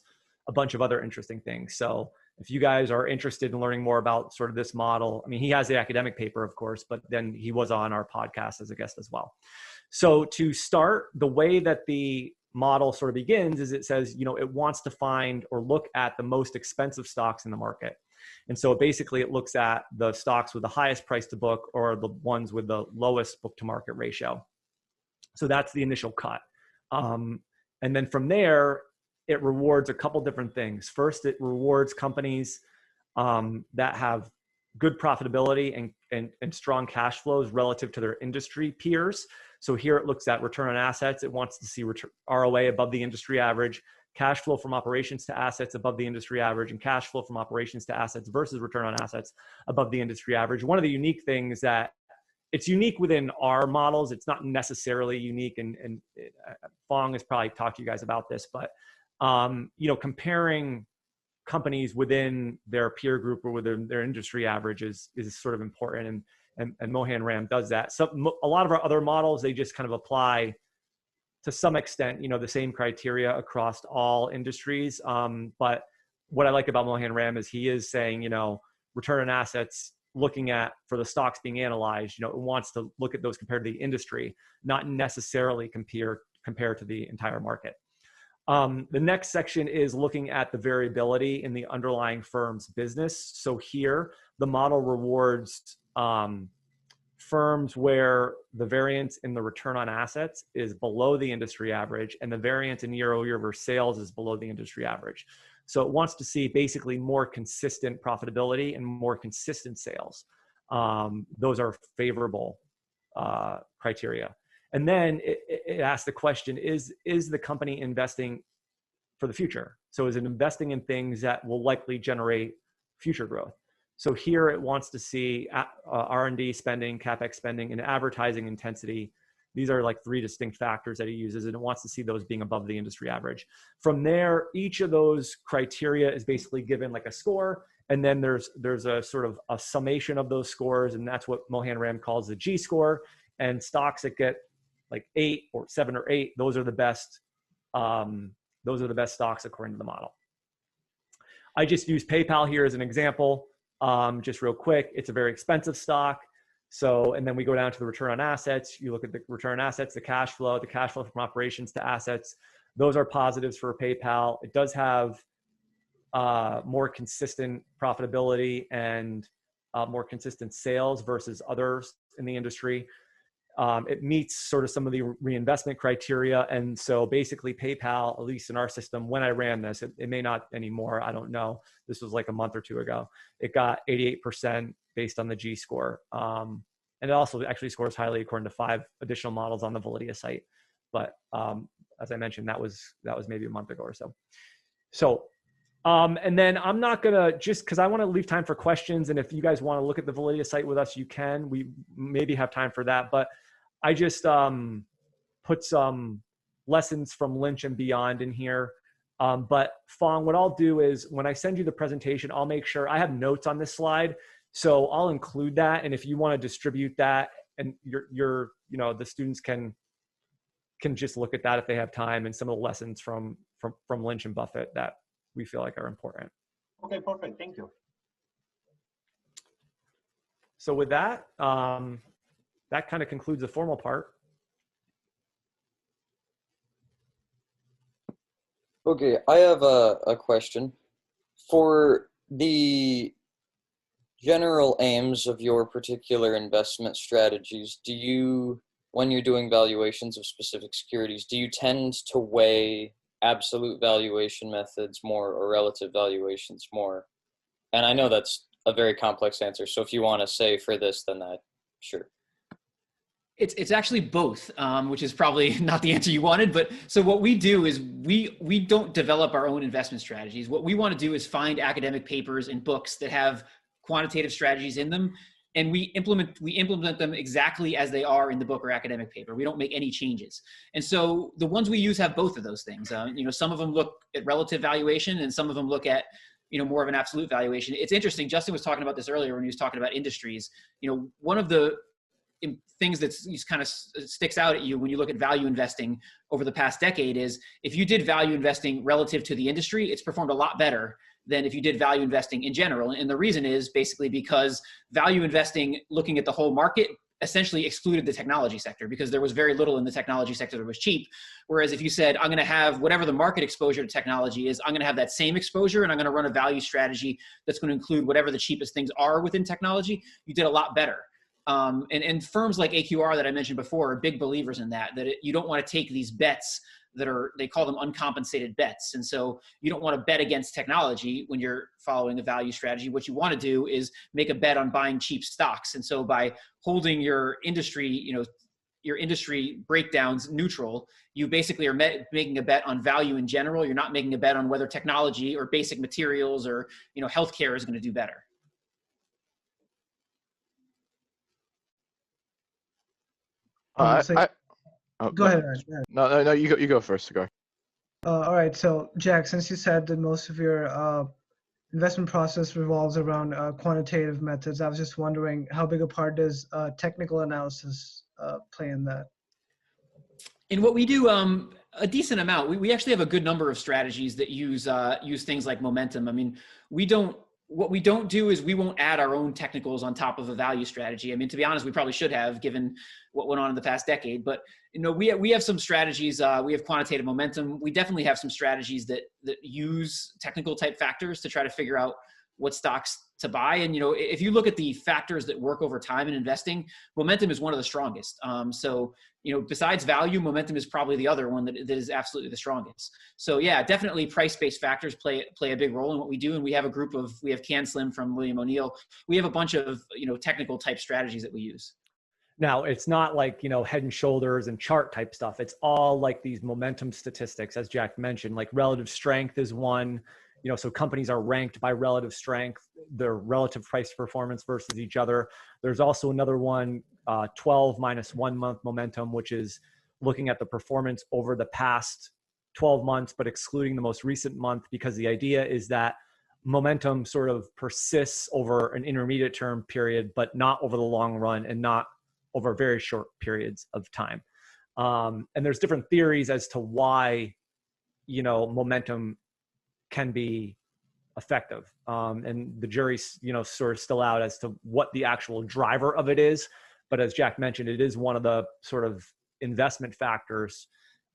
a bunch of other interesting things. So if you guys are interested in learning more about sort of this model, I mean, he has the academic paper, of course, but then he was on our podcast as a guest as well. So to start, the way that the model sort of begins is it says, you know, it wants to find or look at the most expensive stocks in the market. And so basically it looks at the stocks with the highest price to book or the ones with the lowest book to market ratio. So that's the initial cut. And then from there, it rewards a couple different things. First, it rewards companies that have good profitability and strong cash flows relative to their industry peers. So here it looks at return on assets. It wants to see ROA above the industry average, cash flow from operations to assets above the industry average, and cash flow from operations to assets versus return on assets above the industry average. One of the unique things that it's unique within our models, it's not necessarily unique, and Fong has probably talked to you guys about this, but you know, comparing companies within their peer group or within their industry average is sort of important. And Mohanram does that. So a lot of our other models, they just kind of apply to some extent, you know, the same criteria across all industries. But what I like about Mohanram is he is saying, you know, return on assets, looking at for the stocks being analyzed, you know, it wants to look at those compared to the industry, not necessarily compare to the entire market. The next section is looking at the variability in the underlying firm's business. So here, the model rewards firms where the variance in the return on assets is below the industry average and the variance in year-over-year versus sales is below the industry average. So it wants to see basically more consistent profitability and more consistent sales. Those are favorable criteria. And then it asks the question, is the company investing for the future? So is it investing in things that will likely generate future growth? So here it wants to see R&D spending, CapEx spending, and advertising intensity These are like 3 distinct factors that he uses, and it wants to see those being above the industry average. From there, each of those criteria is basically given like a score, and then there's a sort of a summation of those scores, and that's what Mohanram calls the G score. And stocks that get like 8 or 7 or 8, those are the best. Those are the best stocks according to the model. I just use PayPal here as an example, just real quick. It's a very expensive stock. So, and then we go down to the return on assets. You look at the return on assets, the cash flow from operations to assets. Those are positives for PayPal. It does have more consistent profitability and more consistent sales versus others in the industry. It meets sort of some of the reinvestment criteria. And so basically PayPal, at least in our system, when I ran this, it may not anymore, I don't know. This was like a month or 2 ago. It got 88% based on the G score. And it also actually scores highly according to 5 additional models on the Validea site. But as I mentioned, that was maybe a month ago or so. So, and then I'm not gonna, just because I want to leave time for questions. And if you guys want to look at the Validea site with us, you can. We maybe have time for that. But I just put some lessons from Lynch and beyond in here. But Fong, what I'll do is when I send you the presentation, I'll make sure I have notes on this slide. So I'll include that. And if you want to distribute that, and the students can just look at that if they have time, and some of the lessons from Lynch and Buffett that we feel like are important. Okay, perfect. Thank you. So with that, that kind of concludes the formal part. Okay, I have a question. For the general aims of your particular investment strategies, do you, when you're doing valuations of specific securities, do you tend to weigh absolute valuation methods more or relative valuations more? And I know that's a very complex answer, so if you want to say for this, then that, sure. It's actually both, which is probably not the answer you wanted. But so what we do is we don't develop our own investment strategies. What we want to do is find academic papers and books that have quantitative strategies in them, and we implement them exactly as they are in the book or academic paper. We don't make any changes. And so the ones we use have both of those things. Some of them look at relative valuation, and some of them look at more of an absolute valuation. It's interesting. Justin was talking about this earlier when he was talking about industries. One of the things that kind of sticks out at you when you look at value investing over the past decade is if you did value investing relative to the industry, it's performed a lot better than if you did value investing in general. And the reason is basically because value investing, looking at the whole market, essentially excluded the technology sector because there was very little in the technology sector that was cheap. Whereas if you said, I'm going to have whatever the market exposure to technology is, I'm going to have that same exposure and I'm going to run a value strategy that's going to include whatever the cheapest things are within technology, you did a lot better. And firms like AQR that I mentioned before are big believers in that you don't want to take these bets they call them uncompensated bets. And so you don't want to bet against technology when you're following a value strategy. What you want to do is make a bet on buying cheap stocks. And so by holding your industry, your industry breakdowns neutral, you basically are making a bet on value in general. You're not making a bet on whether technology or basic materials or, healthcare is going to do better. Go ahead, Raj. No, you go first. Go. All right. So, Jack, since you said that most of your investment process revolves around quantitative methods, I was just wondering how big a part does technical analysis play in that? In what we do, a decent amount. We actually have a good number of strategies that use things like momentum. I mean, what we don't do is we won't add our own technicals on top of a value strategy. I mean, to be honest, we probably should have, given what went on in the past decade. But we have some strategies. We have quantitative momentum. We definitely have some strategies that use technical type factors to try to figure out what stocks to buy. And if you look at the factors that work over time in investing, momentum is one of the strongest. So besides value, momentum is probably the other one that is absolutely the strongest. So yeah, definitely price-based factors play a big role in what we do. And we have we have Can Slim from William O'Neill. We have a bunch of technical type strategies that we use. Now, it's not like, head and shoulders and chart type stuff. It's all like these momentum statistics, as Jack mentioned, like relative strength is one. So companies are ranked by relative strength, their relative price performance versus each other. There's also another one 12 minus 1 month momentum, which is looking at the performance over the past 12 months, but excluding the most recent month, because the idea is that momentum sort of persists over an intermediate term period, but not over the long run and not over very short periods of time. And there's different theories as to why, momentum can be effective. And the jury's, sort of still out as to what the actual driver of it is. But as Jack mentioned, it is one of the sort of investment factors,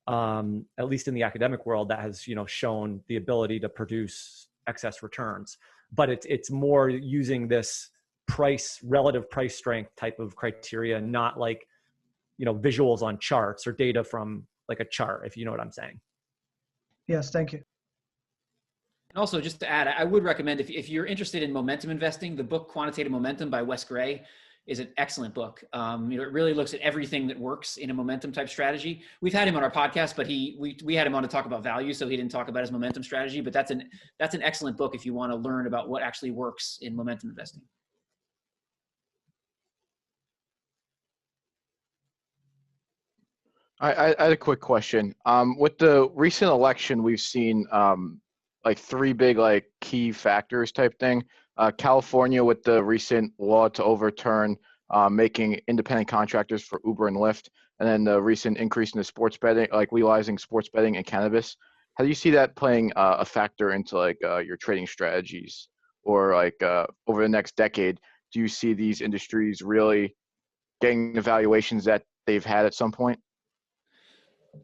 at least in the academic world, that has, shown the ability to produce excess returns. But it's more using this relative price strength type of criteria, not like, visuals on charts or data from like a chart, if you know what I'm saying. Yes, thank you. And also, just to add, I would recommend, if you're interested in momentum investing, the book Quantitative Momentum by Wes Gray is an excellent book. It really looks at everything that works in a momentum type strategy. We've had him on our podcast, but we had him on to talk about value, so he didn't talk about his momentum strategy. But that's an excellent book if you want to learn about what actually works in momentum investing. I had a quick question. With the recent election, we've seen like three big key factors type thing. California with the recent law to overturn making independent contractors for Uber and Lyft, and then the recent increase in the sports betting, like legalizing sports betting and cannabis. How do you see that playing a factor into your trading strategies, or over the next decade? Do you see these industries really getting the valuations that they've had at some point?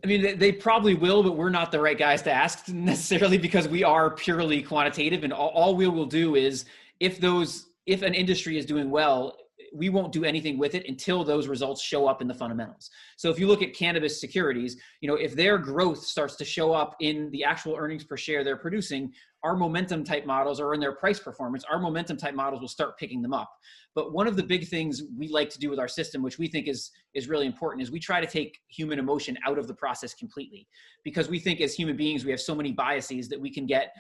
I mean, they probably will, but we're not the right guys to ask necessarily, because we are purely quantitative, and all we will do is if an industry is doing well, we won't do anything with it until those results show up in the fundamentals. So if you look at cannabis securities, if their growth starts to show up in the actual earnings per share they're producing, our momentum type models, or in their price performance, our momentum type models will start picking them up. But one of the big things we like to do with our system, which we think is really important, is we try to take human emotion out of the process completely, because we think as human beings, we have so many biases that we can get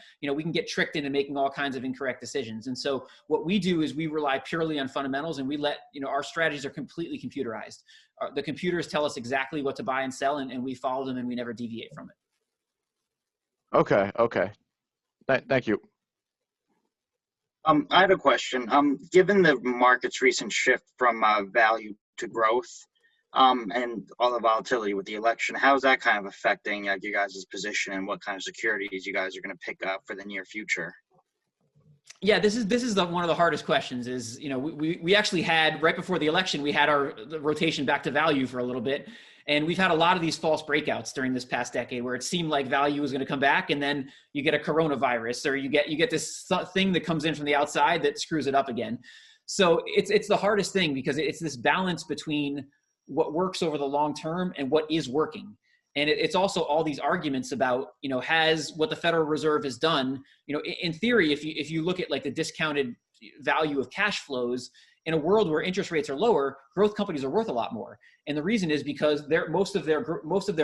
tricked into making all kinds of incorrect decisions. And so what we do is we rely purely on fundamentals, and we let, our strategies are completely computerized. The computers tell us exactly what to buy and sell, and we follow them, and we never deviate from it. Okay. Thank you. I have a question. Given the market's recent shift from value to growth, and all the volatility with the election, how is that kind of affecting you guys' position, and what kind of securities you guys are going to pick up for the near future? Yeah, this is one of the hardest questions. Is we actually had, right before the election, we had the rotation back to value for a little bit. And we've had a lot of these false breakouts during this past decade where it seemed like value was going to come back, and then you get a coronavirus, or you get this thing that comes in from the outside that screws it up again. So it's the hardest thing, because it's this balance between what works over the long term and what is working. And it's also all these arguments about, has what the Federal Reserve has done, in theory, if you look at the discounted value of cash flows, in a world where interest rates are lower, growth companies are worth a lot more. And the reason is because most of their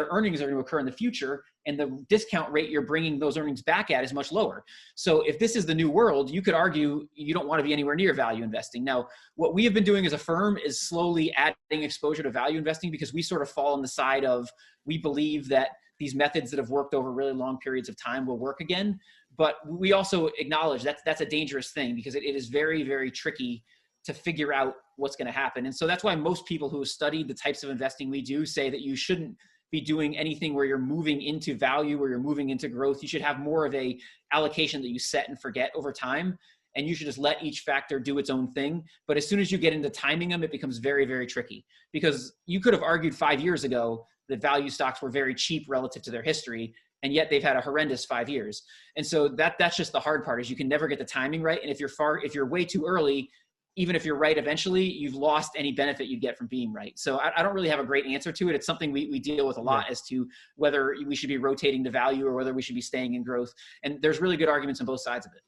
earnings are going to occur in the future, and the discount rate you're bringing those earnings back at is much lower. So if this is the new world, you could argue you don't want to be anywhere near value investing. Now, what we have been doing as a firm is slowly adding exposure to value investing, because we sort of fall on the side of, we believe that these methods that have worked over really long periods of time will work again. But we also acknowledge that's a dangerous thing, because it is very, very tricky to figure out what's going to happen. And so that's why most people who have studied the types of investing we do say that you shouldn't be doing anything where you're moving into value, where you're moving into growth. You should have more of a allocation that you set and forget over time. And you should just let each factor do its own thing. But as soon as you get into timing them, it becomes very, very tricky, because you could have argued 5 years ago that value stocks were very cheap relative to their history, and yet they've had a horrendous 5 years. And so that's just the hard part, is you can never get the timing right. And if you're way too early, even if you're right eventually, you've lost any benefit you'd get from being right. So I don't really have a great answer to it. It's something we deal with a lot, as to whether we should be rotating to value or whether we should be staying in growth. And there's really good arguments on both sides of it.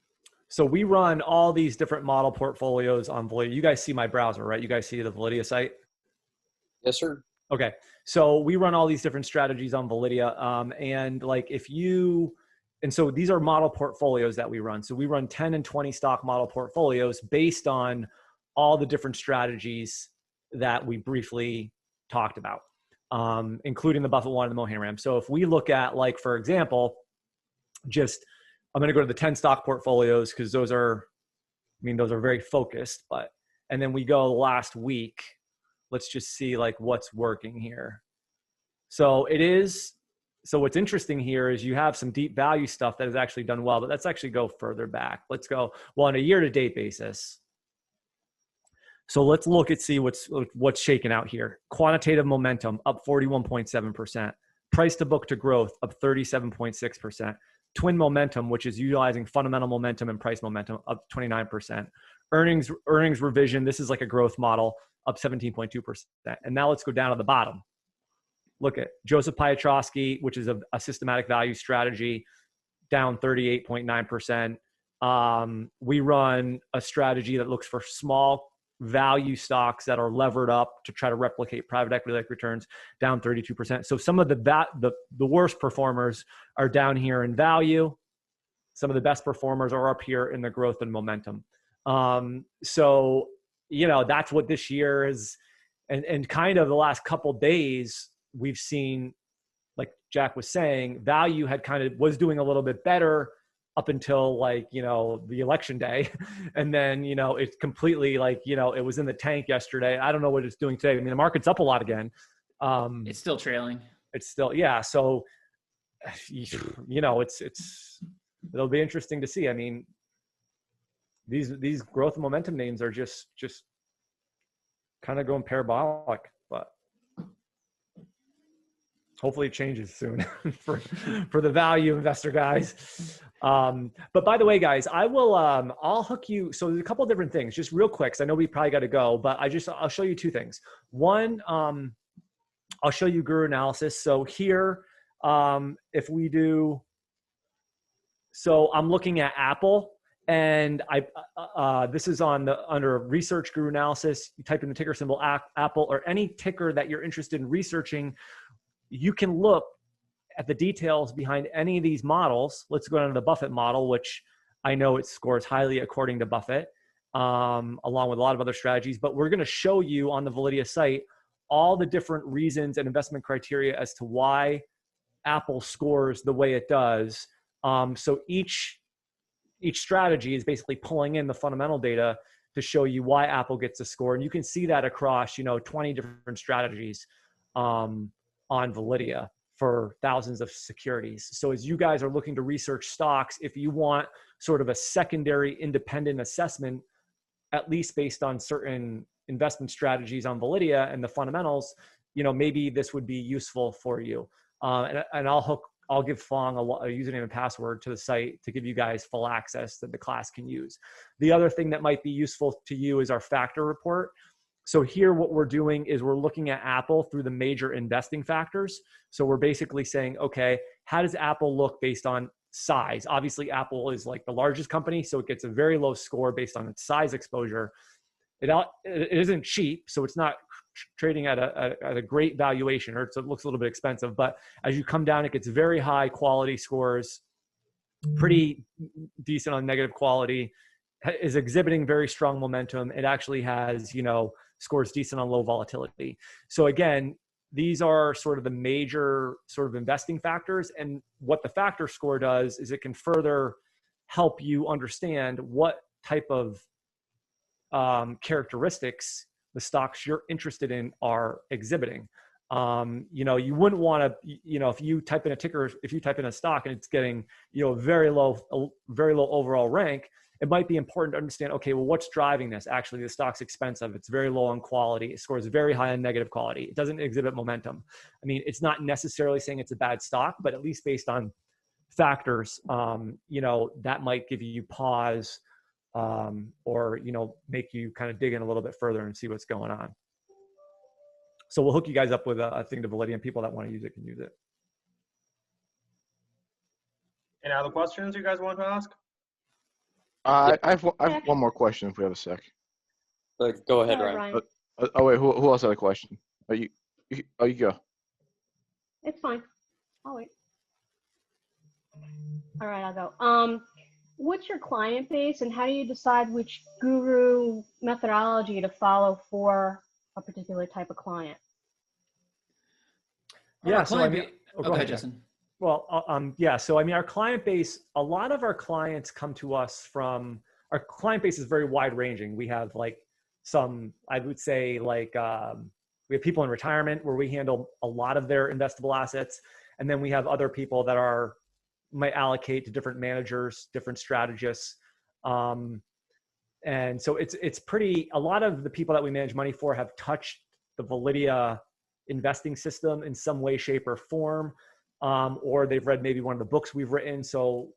So we run all these different model portfolios on Validea. You guys see my browser, right? You guys see the Validea site? Yes, sir. Okay. So we run all these different strategies on Validea. And so these are model portfolios that we run. So we run 10 and 20 stock model portfolios based on all the different strategies that we briefly talked about, including the Buffett one and the Mohanram. So if we look at, like, for example, I'm going to go to the 10 stock portfolios because those are very focused, and then we go last week. Let's just see like what's working here. So what's interesting here is you have some deep value stuff that has actually done well, but let's actually go further back. Let's go, well, on a year-to-date basis. So let's look at, see what's shaking out here. Quantitative momentum up 41.7%. Price to book to growth up 37.6%. Twin momentum, which is utilizing fundamental momentum and price momentum, up 29%. Earnings revision, this is like a growth model, up 17.2%. And now let's go down to the bottom. Look at Joseph Piotrowski, which is a systematic value strategy, down 38.9%. We run a strategy that looks for small value stocks that are levered up to try to replicate private equity-like returns, down 32%. So some of the worst performers are down here in value. Some of the best performers are up here in the growth and momentum. So, that's what this year is. And kind of the last couple days, we've seen, like Jack was saying, value was doing a little bit better up until the election day. And then, it's completely it was in the tank yesterday. I don't know what it's doing today. I mean, the market's up a lot again. It's still trailing. It's still, yeah. So, it'll be interesting to see. I mean, these growth and momentum names are just kind of going parabolic, but hopefully it changes soon for the value investor guys. But by the way, guys, I'll hook you. So there's a couple of different things, just real quick, 'cause I know we probably got to go, but I'll show you two things. One, I'll show you guru analysis. So here, if we do, so I'm looking at Apple, and this is under research guru analysis. You type in the ticker symbol Apple, or any ticker that you're interested in researching. You can look at the details behind any of these models. Let's go down to the Buffett model, which I know it scores highly according to Buffett, along with a lot of other strategies. But we're going to show you on the Validea site all the different reasons and investment criteria as to why Apple scores the way it does. So each strategy is basically pulling in the fundamental data to show you why Apple gets a score. And you can see that across, 20 different strategies on Validea for thousands of securities. So as you guys are looking to research stocks, if you want sort of a secondary independent assessment, at least based on certain investment strategies on Validea and the fundamentals, maybe this would be useful for you. And I'll give Fong a username and password to the site to give you guys full access that the class can use. The other thing that might be useful to you is our factor report. So here what we're doing is we're looking at Apple through the major investing factors. So we're basically saying, okay, how does Apple look based on size? Obviously, Apple is like the largest company, so it gets a very low score based on its size exposure. It isn't cheap, so it's not trading at a great valuation, or it looks a little bit expensive. But as you come down, it gets very high quality scores, pretty decent on negative quality, is exhibiting very strong momentum. It actually has, scores decent on low volatility. So again, these are sort of the major sort of investing factors. And what the factor score does is it can further help you understand what type of characteristics the stocks you're interested in are exhibiting. You wouldn't want to, if you type in a ticker, if you type in a stock and it's getting, very low overall rank, it might be important to understand, okay, well, what's driving this? Actually, the stock's expensive. It's very low on quality. It scores very high on negative quality. It doesn't exhibit momentum. I mean, it's not necessarily saying it's a bad stock, but at least based on factors, that might give you pause, or, make you kind of dig in a little bit further and see what's going on. So we'll hook you guys up with a thing to Validea, and people that want to use it can use it. Any other questions you guys want to ask? I have one more question if we have a sec. Go ahead, Ryan. Oh wait, who else had a question? You go. It's fine. I'll wait. All right, I'll go. What's your client base, and how do you decide which guru methodology to follow for a particular type of client? Yeah. So I mean, go ahead, Justin. Well, yeah. So I mean, our client base, a lot of our clients come to us from, our client base is very wide ranging. We have like some, I would say like, we have people in retirement where we handle a lot of their investable assets. And then we have other people that might allocate to different managers, different strategists. And so it's pretty, a lot of the people that we manage money for have touched the Validea investing system in some way, shape, or form, or they've read maybe one of the books we've written. So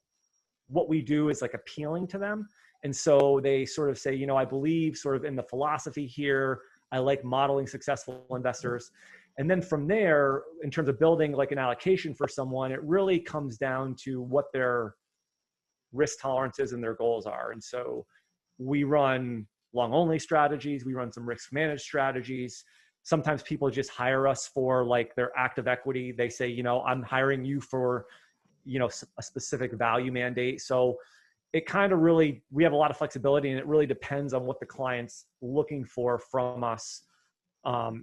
what we do is like appealing to them. And so they sort of say, you know, I believe sort of in the philosophy here. I like modeling successful investors. And then from there, in terms of building like an allocation for someone, it really comes down to what their risk tolerances and their goals are. And so we run long only strategies. We run some risk managed strategies. Sometimes people just hire us for like their active equity. They say, you know, I'm hiring you for, you know, a specific value mandate. So it kind of really, we have a lot of flexibility, and it really depends on what the client's looking for from us,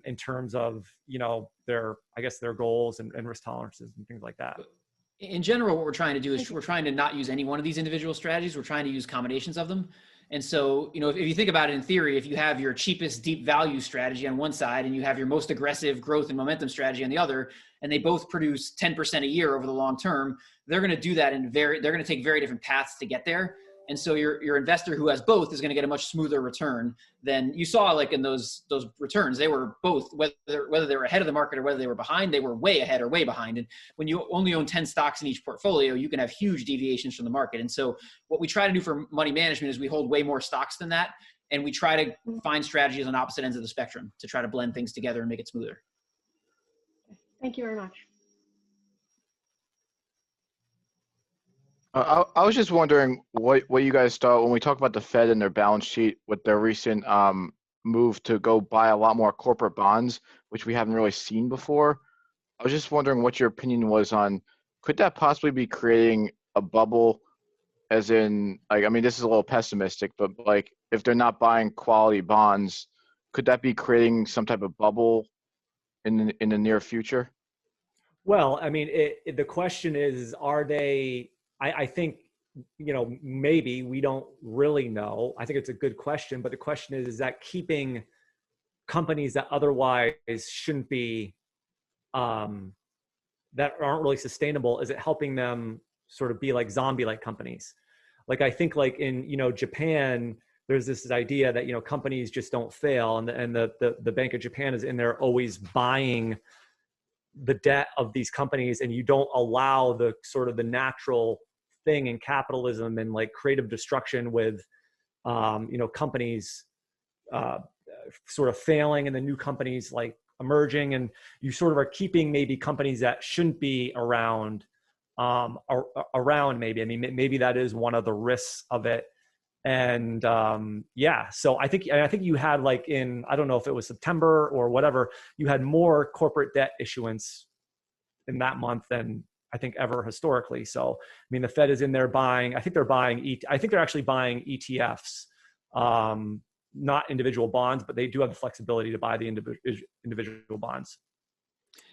in terms of, you know, their, I guess, their goals and risk tolerances and things like that. In general, what we're trying to do is we're trying to not use any one of these individual strategies. We're trying to use combinations of them. And so, you know, if you think about it in theory, if you have your cheapest deep value strategy on one side and you have your most aggressive growth and momentum strategy on the other, and they both produce 10% a year over the long term, they're going to do that they're going to take very different paths to get there. And so your investor who has both is going to get a much smoother return than you saw. Like in those returns, they were both, whether they were ahead of the market or whether they were behind, they were way ahead or way behind. And when you only own 10 stocks in each portfolio, you can have huge deviations from the market. And so what we try to do for money management is we hold way more stocks than that. And we try to find strategies on opposite ends of the spectrum to try to blend things together and make it smoother. Thank you very much. I was just wondering what you guys thought when we talk about the Fed and their balance sheet with their recent move to go buy a lot more corporate bonds, which we haven't really seen before. I was just wondering what your opinion was on, could that possibly be creating a bubble, as in, like, I mean, this is a little pessimistic, but like if they're not buying quality bonds, could that be creating some type of bubble in the near future? Well, I mean, the question is, are they, I think, you know, maybe, we don't really know. I think it's a good question, but the question is that keeping companies that otherwise shouldn't be, that aren't really sustainable, is it helping them sort of be like zombie-like companies? Like, I think like in, you know, Japan, there's this idea that, you know, companies just don't fail. And the Bank of Japan is in there always buying the debt of these companies, and you don't allow the sort of the natural thing in capitalism and like creative destruction with, you know, companies sort of failing and the new companies like emerging, and you sort of are keeping maybe companies that shouldn't be around, around maybe. I mean, maybe that is one of the risks of it. And yeah, so I think you had like in, I don't know if it was September or whatever, you had more corporate debt issuance in that month than I think ever historically. So, I mean, the Fed is in there buying, I think they're actually buying ETFs, not individual bonds, but they do have the flexibility to buy the individual bonds.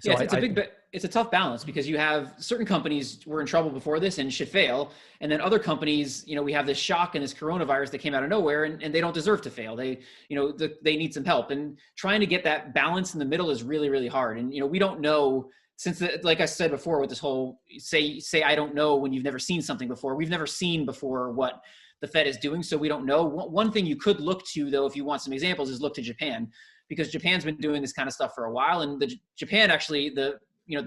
So yes, it's a tough balance, because you have certain companies were in trouble before this and should fail. And then other companies, you know, we have this shock and this coronavirus that came out of nowhere, and they don't deserve to fail. They, you know, they need some help, and trying to get that balance in the middle is really, really hard. And, you know, we don't know, since like I said before, with this whole say, I don't know when you've never seen something before. We've never seen before what the Fed is doing. So we don't know. One thing you could look to, though, if you want some examples, is look to Japan, because Japan's been doing this kind of stuff for a while. And Japan actually, the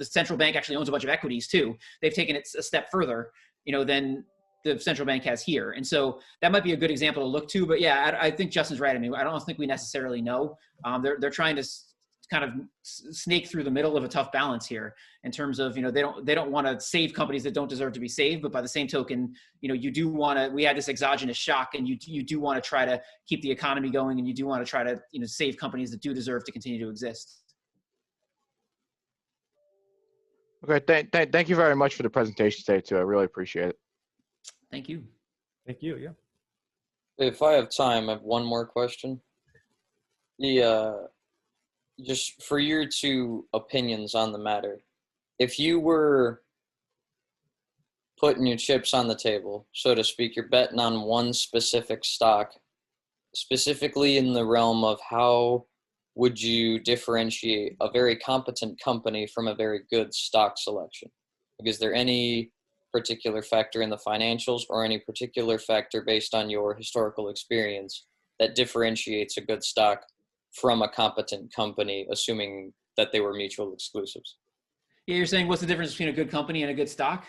central bank actually owns a bunch of equities too. They've taken it a step further, you know, than the central bank has here. And so that might be a good example to look to. But yeah, I think Justin's right. I mean, I don't think we necessarily know. They're trying to kind of snake through the middle of a tough balance here, in terms of, you know, they don't want to save companies that don't deserve to be saved, but by the same token, you know, you do want to, we had this exogenous shock, and you do want to try to keep the economy going, and you do want to try to, you know, save companies that do deserve to continue to exist. Okay, thank you very much for the presentation today too. I really appreciate it. Thank you. Thank you. Yeah. If I have time, I have one more question. just for your two opinions on the matter, if you were putting your chips on the table, so to speak, you're betting on one specific stock, specifically in the realm of how would you differentiate a very competent company from a very good stock selection? Like, is there any particular factor in the financials or any particular factor based on your historical experience that differentiates a good stock from a competent company, assuming that they were mutual exclusives? Yeah, you're saying what's the difference between a good company and a good stock?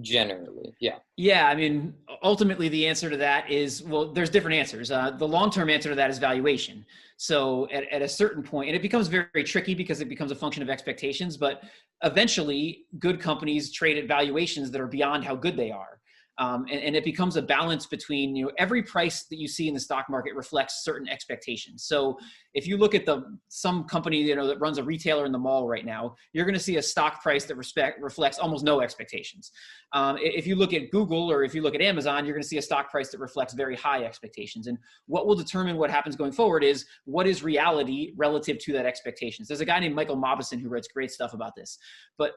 Generally, yeah. Yeah, I mean, ultimately the answer to that is, well, there's different answers. The long-term answer to that is valuation. So at a certain point, and it becomes very, very tricky because it becomes a function of expectations, but eventually good companies trade at valuations that are beyond how good they are. And it becomes a balance between, you know, every price that you see in the stock market reflects certain expectations. So if you look at some company, you know, that runs a retailer in the mall right now, you're going to see a stock price that reflects almost no expectations. If you look at Google or if you look at Amazon, you're going to see a stock price that reflects very high expectations. And what will determine what happens going forward is what is reality relative to that expectations. There's a guy named Michael Mauboussin who writes great stuff about this, but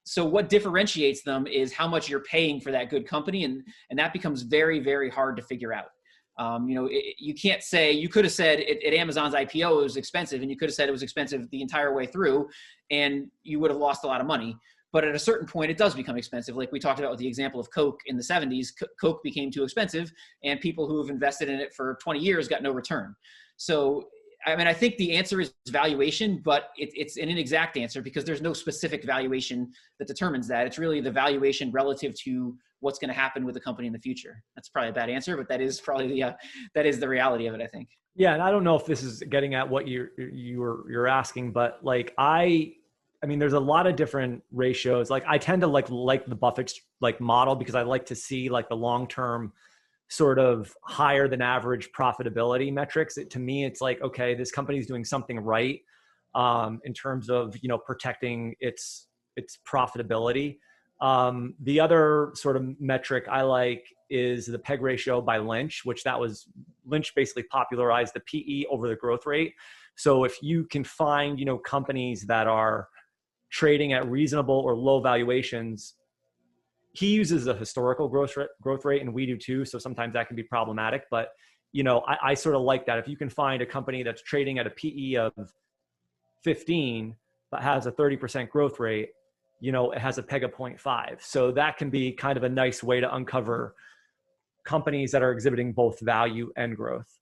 so what differentiates them is how much you're paying for that good company. And that becomes very, very hard to figure out. You know, you can't say, you could have said at Amazon's IPO, it was expensive, and you could have said it was expensive the entire way through, and you would have lost a lot of money. But at a certain point, it does become expensive. Like we talked about with the example of Coke in the 70s, Coke became too expensive, and people who have invested in it for 20 years got no return. So, I mean, I think the answer is valuation, but it's an inexact answer because there's no specific valuation that determines that. It's really the valuation relative to what's going to happen with the company in the future. That's probably a bad answer, but that is probably that is the reality of it, I think. Yeah, and I don't know if this is getting at what you're asking, but like I mean, there's a lot of different ratios. Like I tend to like the Buffett like model because I like to see like the long-term sort of higher than average profitability metrics. To me, it's like, okay, this company is doing something right in terms of, you know, protecting its profitability. The other sort of metric I like is the PEG ratio by Lynch, which Lynch basically popularized the PE over the growth rate. So if you can find, you know, companies that are trading at reasonable or low valuations, he uses a historical growth rate, and we do too. So sometimes that can be problematic, but you know, I sort of like that. If you can find a company that's trading at a PE of 15, but has a 30% growth rate, you know, it has a PEG of 0.5. So that can be kind of a nice way to uncover companies that are exhibiting both value and growth.